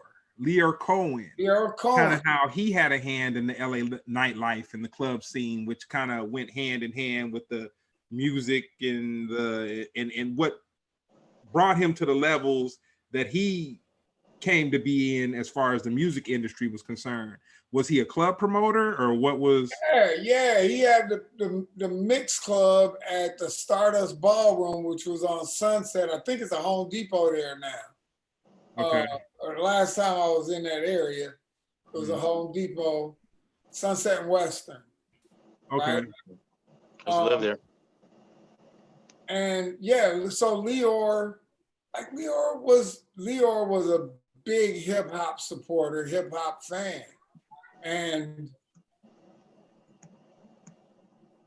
B: Cohen, kind of how he had a hand in the LA nightlife and the club scene, which kind of went hand in hand with the music and what brought him to the levels that he came to be in as far as the music industry was concerned. Was he a club promoter or what was?
A: Yeah. He had the mix club at the Stardust Ballroom, which was on Sunset. I think it's a Home Depot there now.
B: Okay.
A: Or the last time I was in that area, it was a Home Depot, Sunset and Western.
C: Okay. Right? Just live there.
A: And yeah, so Leor was a big hip hop supporter, hip hop fan, and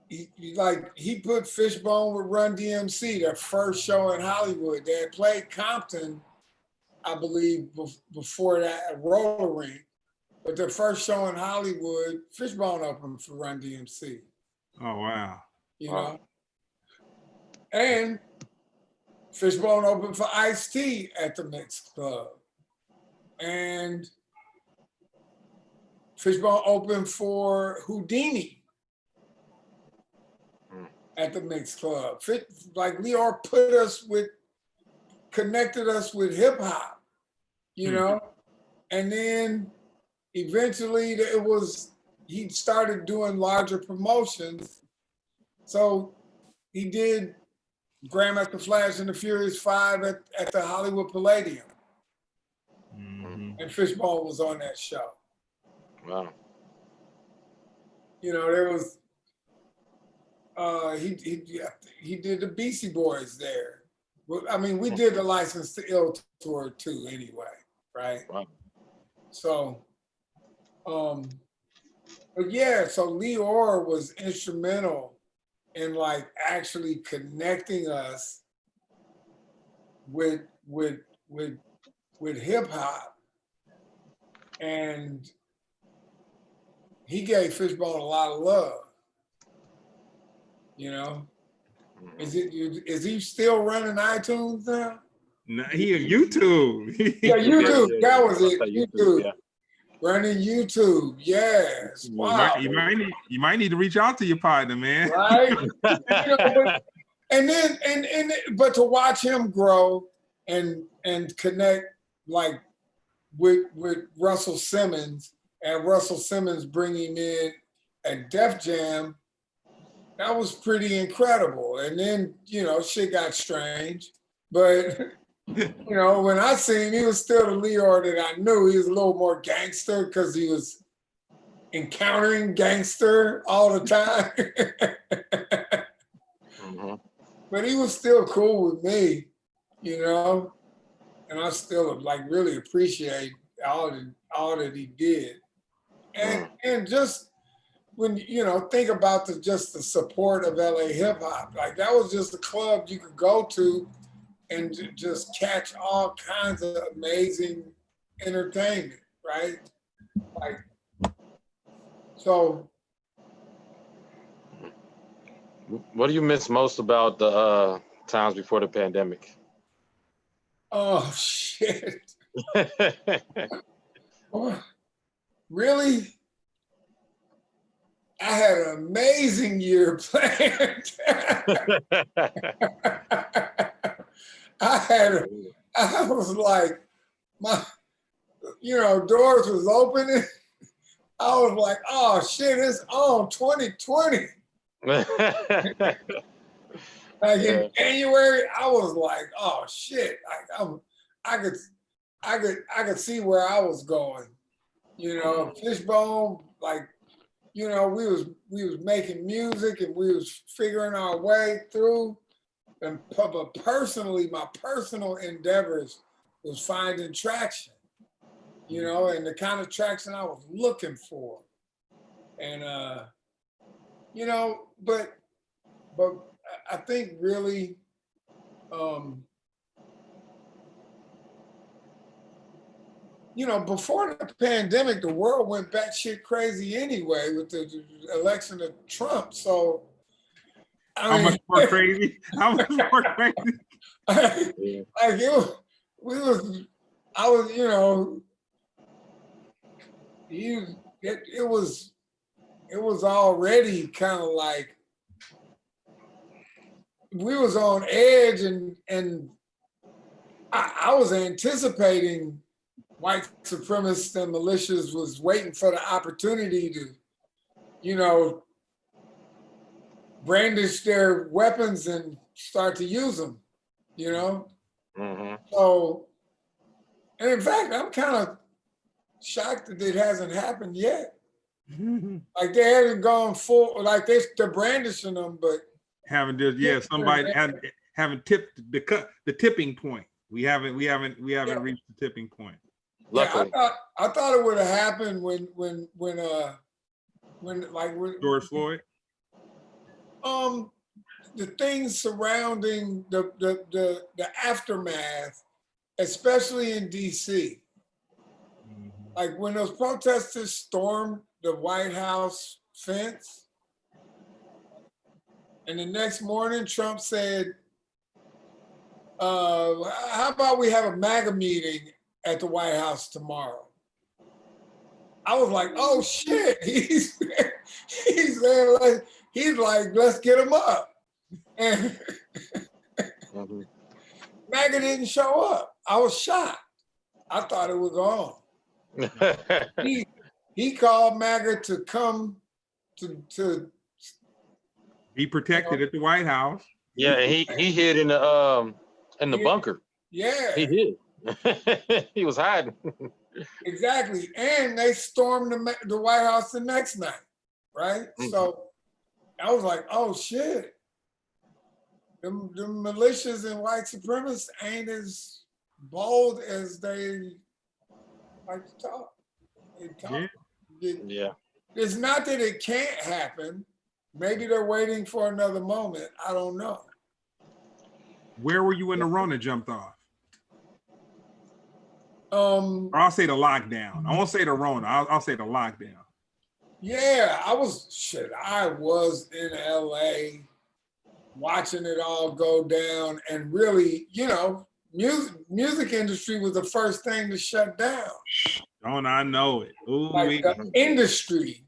A: he put Fishbone with Run DMC, their first show in Hollywood. They had played Compton, I believe, before that at Roller Ring. But their first show in Hollywood, Fishbone opened for Run DMC.
B: Oh, wow.
A: You know? And Fishbone opened for Ice-T at the Mix Club. And Fishbone opened for Houdini at the Mix Club. Like Lior connected us with hip hop, you know? And then eventually he started doing larger promotions. So he did Grandmaster Flash and the Furious Five at the Hollywood Palladium. And Fishbone was on that show.
C: Wow.
A: You know, there was, he did the Beastie Boys there. I mean, we did the License to Ill tour too anyway, right?
C: Wow.
A: So, but yeah, so Lior was instrumental in like actually connecting us with hip hop. And he gave Fishbone a lot of love, you know? Is he still running iTunes now?
B: No, he on YouTube.
A: Yeah, YouTube. That was it. YouTube.
C: Yeah.
A: Running YouTube. Yes. Wow.
B: You might need to reach out to your partner, man.
A: Right. But to watch him grow and connect like with Russell Simmons and Russell Simmons bringing in a Def Jam, that was pretty incredible. And then, you know, shit got strange. But, you know, when I seen him, he was still the Lior that I knew. He was a little more gangster because he was encountering gangster all the time. But he was still cool with me, you know? And I still like really appreciate all that he did. And just when, you know, think about just the support of LA hip hop, like that was just a club you could go to and just catch all kinds of amazing entertainment, right? Like, so.
C: What do you miss most about the times before the pandemic?
A: Oh, shit. Really? I had an amazing year planned. I was like, doors was opening. I was like, oh shit, it's on 2020. Like in January, I was like, oh shit, I could see where I was going. You know, Fishbone, like, you know, we was making music and we was figuring our way through. And but personally, my personal endeavors was finding traction, you know, and the kind of traction I was looking for. And you know, but I think really you know, before the pandemic, the world went batshit crazy anyway with the election of Trump. So,
B: How much more crazy? How much more crazy?
A: Like I was, you know, it was already kind of like we was on edge, and I was anticipating white supremacists and militias was waiting for the opportunity to, you know, brandish their weapons and start to use them, you know? So, and in fact, I'm kind of shocked that it hasn't happened yet. Like they haven't gone full, like they're brandishing them, but
B: haven't just somebody haven't tipped the tipping point. We haven't reached the tipping point.
C: Luckily.
A: Yeah, I thought it would have happened when
B: George Floyd.
A: The things surrounding the aftermath, especially in DC. Like when those protesters stormed the White House fence, and the next morning Trump said, how about we have a MAGA meeting at the White House tomorrow? I was like, oh shit, he's like, let's get him up. And MAGA didn't show up. I was shocked. I thought it was on. He called MAGA to come to
B: be protected at the White House.
C: Yeah, and he hid in the bunker.
A: Yeah,
C: he hid. He was hiding.
A: Exactly, and they stormed the White House the next night, right? So I was like, oh shit, the militias and white supremacists ain't as bold as they like to talk.
C: Yeah.
A: It's not that it can't happen. Maybe they're waiting for another moment. I don't know.
B: Where were you when the Rona jumped off?
A: Or
B: I'll say the lockdown. I won't say the Rona. I'll say the lockdown.
A: Yeah, I was in LA watching it all go down, and really, music industry was the first thing to shut down.
B: Don't I know it? Ooh,
A: like the industry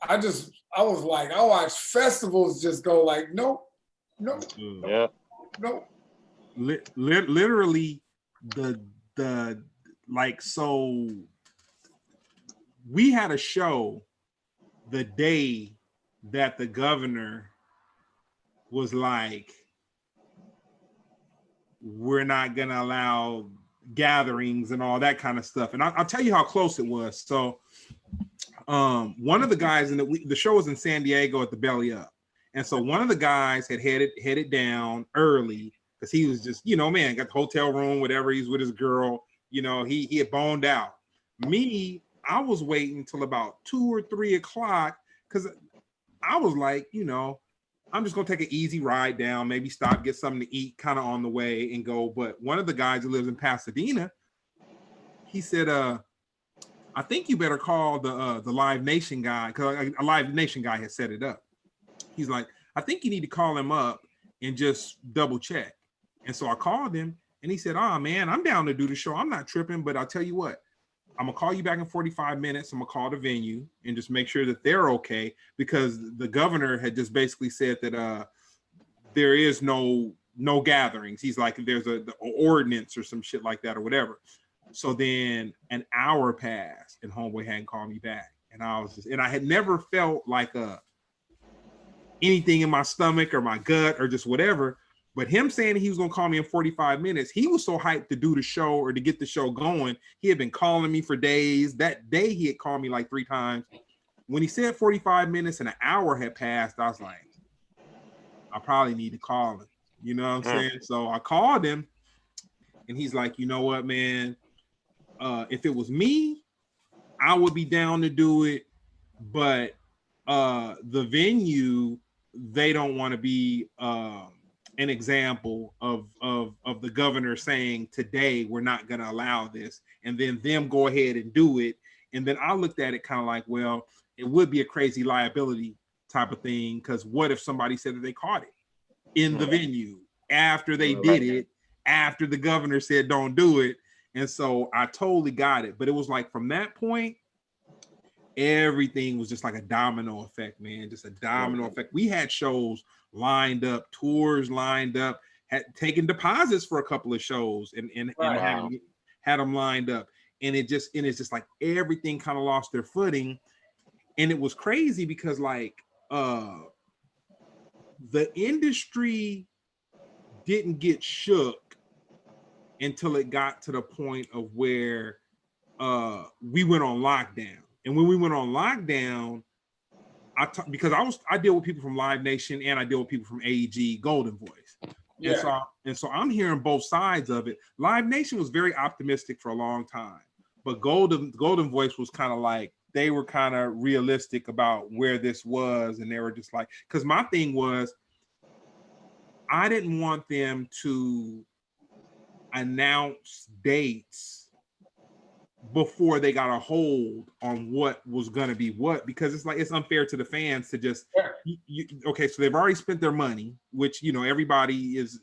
A: I was like, I watched festivals just go like, nope.
C: Yeah.
A: Nope.
B: Literally so we had a show the day that the governor was like, we're not gonna allow gatherings and all that kind of stuff. And I'll tell you how close it was. So one of the guys in the show was in San Diego at the Belly Up. And so one of the guys had headed down early because he was just, got the hotel room, whatever, he's with his girl, he had boned out. Me, I was waiting till about 2 or 3 o'clock because I was like, I'm just gonna take an easy ride down, maybe stop, get something to eat kind of on the way and go. But one of the guys who lives in Pasadena, he said, I think you better call the Live Nation guy, because a Live Nation guy had set it up. He's like, I think you need to call him up and just double check. And so I called him and he said, oh man, I'm down to do the show. I'm not tripping, but I'll tell you what, I'm gonna call you back in 45 minutes. I'm gonna call the venue and just make sure that they're okay, because the governor had just basically said that there is no gatherings. He's like, there's the ordinance or some shit like that or whatever. So then an hour passed and homeboy hadn't called me back. And I had never felt like anything in my stomach or my gut or just whatever. But him saying he was gonna call me in 45 minutes, he was so hyped to do the show or to get the show going. He had been calling me for days. That day he had called me like 3 times. When he said 45 minutes and an hour had passed, I was like, I probably need to call him. You know what I'm saying? So I called him and he's like, you know what, man? If it was me, I would be down to do it. But the venue, they don't want to be an example of the governor saying today we're not going to allow this, and then them go ahead and do it. And then I looked at it kind of like, well, it would be a crazy liability type of thing, because what if somebody said that they caught it in the venue after they did it, after the governor said don't do it? And so I totally got it. But it was like from that point, everything was just like a domino effect, man. Just a domino effect. We had shows lined up, tours lined up, had taken deposits for a couple of shows and had them lined up. And it's just like everything kind of lost their footing. And it was crazy because like the industry didn't get shook until it got to the point of where we went on lockdown. And when we went on lockdown, because I deal with people from Live Nation and I deal with people from AEG Golden Voice. Yeah. And so I'm hearing both sides of it. Live Nation was very optimistic for a long time, but Golden Voice was kind of like, they were kind of realistic about where this was, and they were just like, because my thing was, I didn't want them to announce dates before they got a hold on what was going to be what, because it's like, it's unfair to the fans to just, okay, so they've already spent their money, which, you know, everybody is,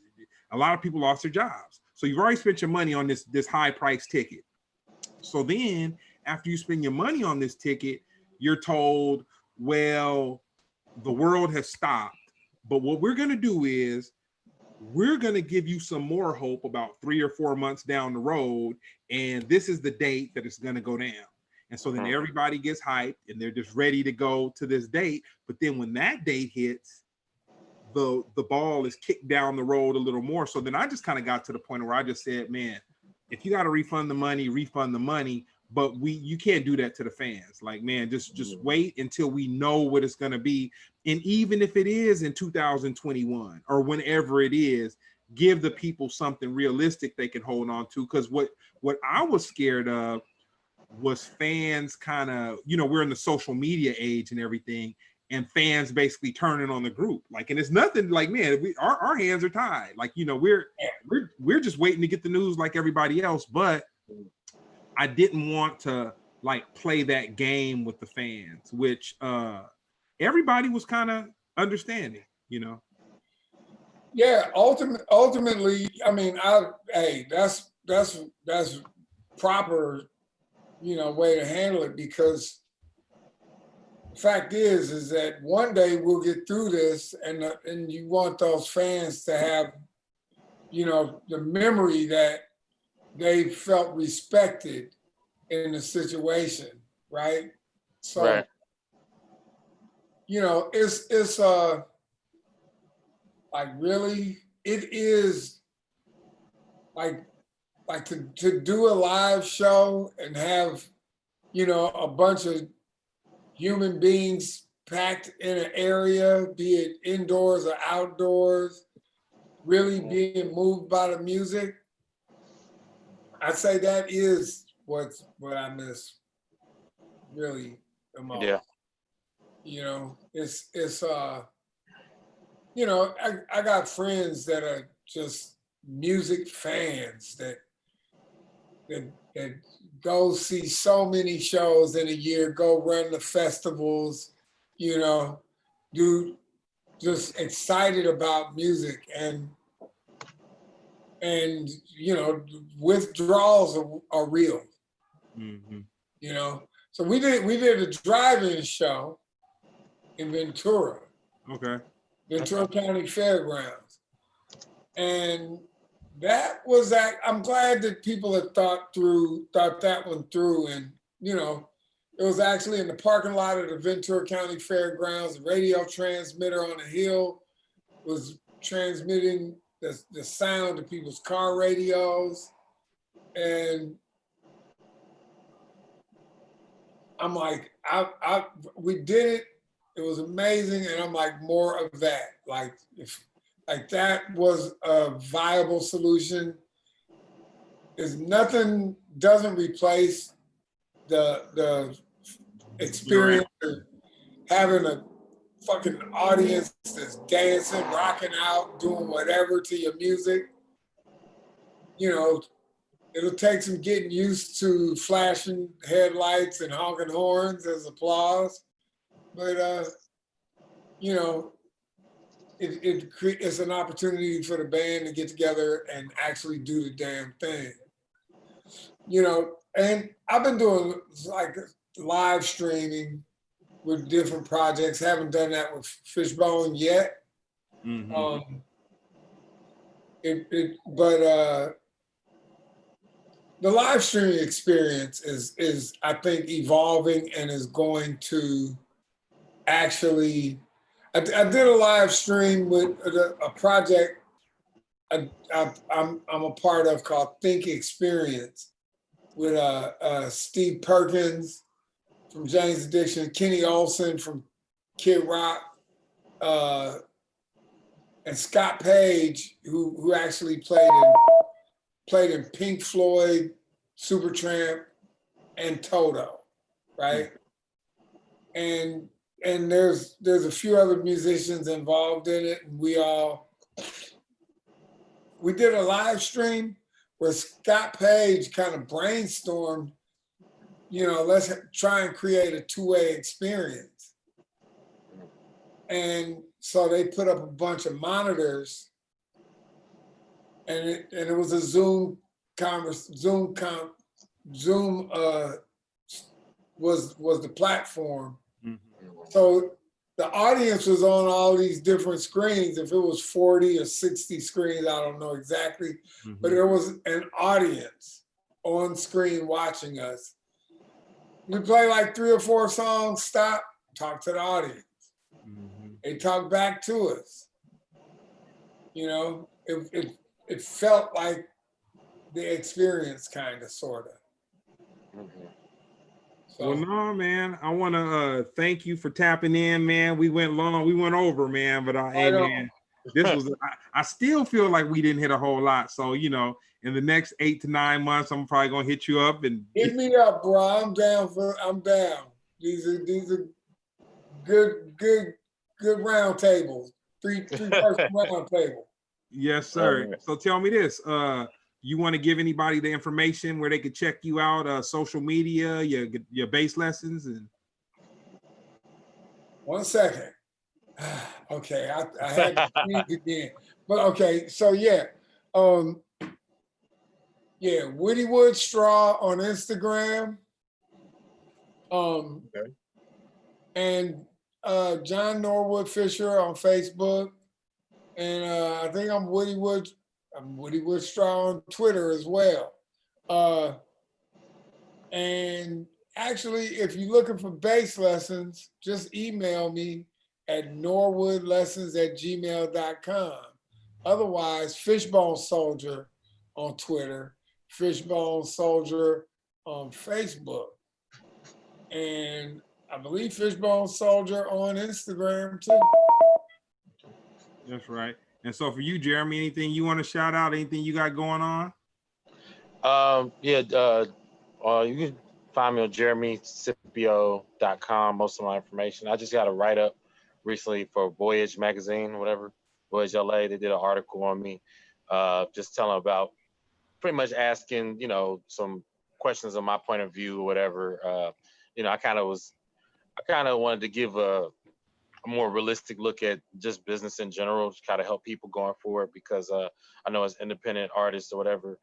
B: a lot of people lost their jobs. So you've already spent your money on this high price ticket. So then after you spend your money on this ticket, you're told, well, the world has stopped, but what we're going to do is we're going to give you some more hope about 3 or 4 months down the road. And this is the date that it's going to go down. And so then everybody gets hyped and they're just ready to go to this date. But then when that date hits, the ball is kicked down the road a little more. So then I just kind of got to the point where I just said, man, if you got to refund the money, but you can't do that to the fans. Like, man, just wait until we know what it's going to be. And even if it is in 2021 or whenever it is, give the people something realistic they can hold on to. Because what I was scared of was fans kind of, you know, we're in the social media age and everything, and fans basically turning on the group. Like, and it's nothing like, man, our hands are tied. Like, you know, we're just waiting to get the news like everybody else. But I didn't want to like play that game with the fans, which everybody was kind of understanding, you know.
A: Yeah, ultimately, I mean, that's proper, you know, way to handle it, because the fact is that one day we'll get through this, and you want those fans to have, you know, the memory that they felt respected in the situation, right? So,
C: right.
A: You know, it's like, really, it is like to do a live show and have, you know, a bunch of human beings packed in an area, be it indoors or outdoors, really being moved by the music. I'd say that is what I miss really the most.
C: Yeah.
A: You know, it's you know, I got friends that are just music fans that go see so many shows in a year, go run the festivals, you know, just excited about music, and you know, withdrawals are real.
B: Mm-hmm.
A: You know, so we did a drive-in show in Ventura.
B: Okay.
A: Ventura County Fairgrounds. And that was that. I'm glad that people had thought that one through. And, you know, it was actually in the parking lot of the Ventura County Fairgrounds. The radio transmitter on the hill was transmitting the sound to people's car radios. And I'm like, we did it. It was amazing, and I'm like, more of that. Like, if like that was a viable solution, doesn't replace the experience of having a fucking audience that's dancing, rocking out, doing whatever to your music. You know, it'll take some getting used to flashing headlights and honking horns as applause. But, you know, it's an opportunity for the band to get together and actually do the damn thing. You know, and I've been doing like live streaming with different projects. Haven't done that with Fishbone yet.
B: Mm-hmm.
A: But the live streaming experience is I think evolving and is going to actually. I did a live stream with a project I'm a part of called Think Experience with Steve Perkins from Jane's Addiction, Kenny Olsen from Kid Rock, and Scott Page, who actually played in Pink Floyd, Supertramp, and Toto, right? and there's a few other musicians involved in it, and we did a live stream where Scott Page kind of brainstormed, let's try and create a two-way experience. And so they put up a bunch of monitors, and it was a Zoom was the platform. So the audience was on all these different screens. If it was 40 or 60 screens, I don't know exactly, but there was an audience on screen watching us. We play like 3 or 4 songs, stop, talk to the audience. They talk back to us. It felt like the experience, kind of, sort of.
B: Well, no, man. I want to thank you for tapping in, man. We went over, man. But hey, man, this was. I still feel like we didn't hit a whole lot. So in the next 8 to 9 months, I'm probably gonna hit you up and
A: hit me up, bro. I'm down. These are good round tables. 3-person round table.
B: Yes, sir. So tell me this. You want to give anybody the information where they could check you out, social media, your bass lessons, and
A: 1 second. Okay, I had to breathe again. But okay, so Woody Wood Straw on Instagram. And John Norwood Fisher on Facebook. And I think I'm Woody Wood Straw on Twitter as well. And actually, if you're looking for bass lessons, just email me at norwoodlessons@gmail.com. Otherwise, Fishbone Soldier on Twitter, Fishbone Soldier on Facebook, and I believe Fishbone Soldier on Instagram too.
B: That's right. And so for you, Jeremy, anything you want to shout out? Anything you got going on?
C: You can find me on jeremyscippio.com, most of my information. I just got a write-up recently for Voyage magazine, whatever, Voyage LA. They did an article on me, just telling about, pretty much asking, some questions on my point of view or whatever. I kind of wanted to give a more realistic look at just business in general, to kind of help people going forward, because I know as independent artists or whatever,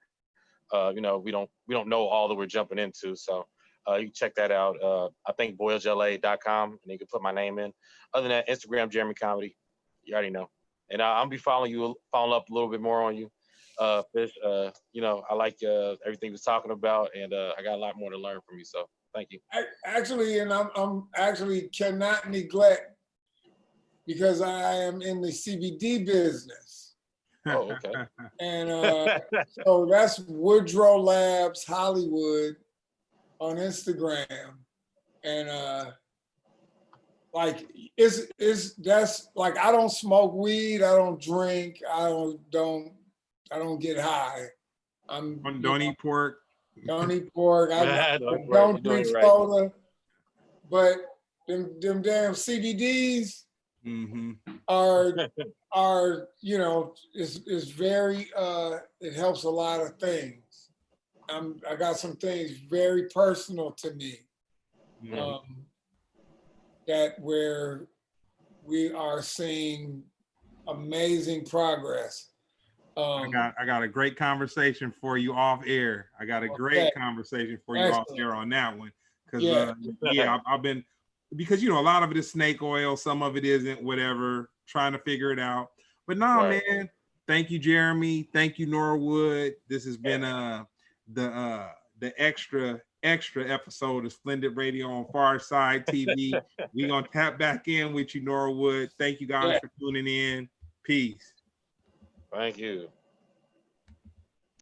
C: we don't know all that we're jumping into. So you can check that out. I think voyagela.com, and you can put my name in. Other than that, Instagram, Jeremy Comedy. You already know. And I'll be following up a little bit more on you, Fish. I like everything you was talking about, and I got a lot more to learn from you. So thank you.
A: Actually, and I'm actually cannot neglect, because I am in the CBD business.
C: Oh, okay.
A: And so that's Woodrow Labs Hollywood on Instagram. And that's like, I don't smoke weed, I don't drink, I don't get high.
B: Don't eat pork.
A: Don't eat pork. I don't drink soda. But them damn CBDs are is very it helps a lot of things. I got some things very personal to me, that where we are seeing amazing progress.
B: I got a great conversation for you off air. I got a great conversation for you off air on that one, because I've been, because a lot of it is snake oil, some of it isn't, whatever, trying to figure it out. But man, thank you, Jeremy. Thank you, Norwood. This has been the extra episode of Splendid Radio on Pharcyde TV. We're gonna tap back in with you, Norwood. Thank you guys for tuning in. Peace.
C: Thank you.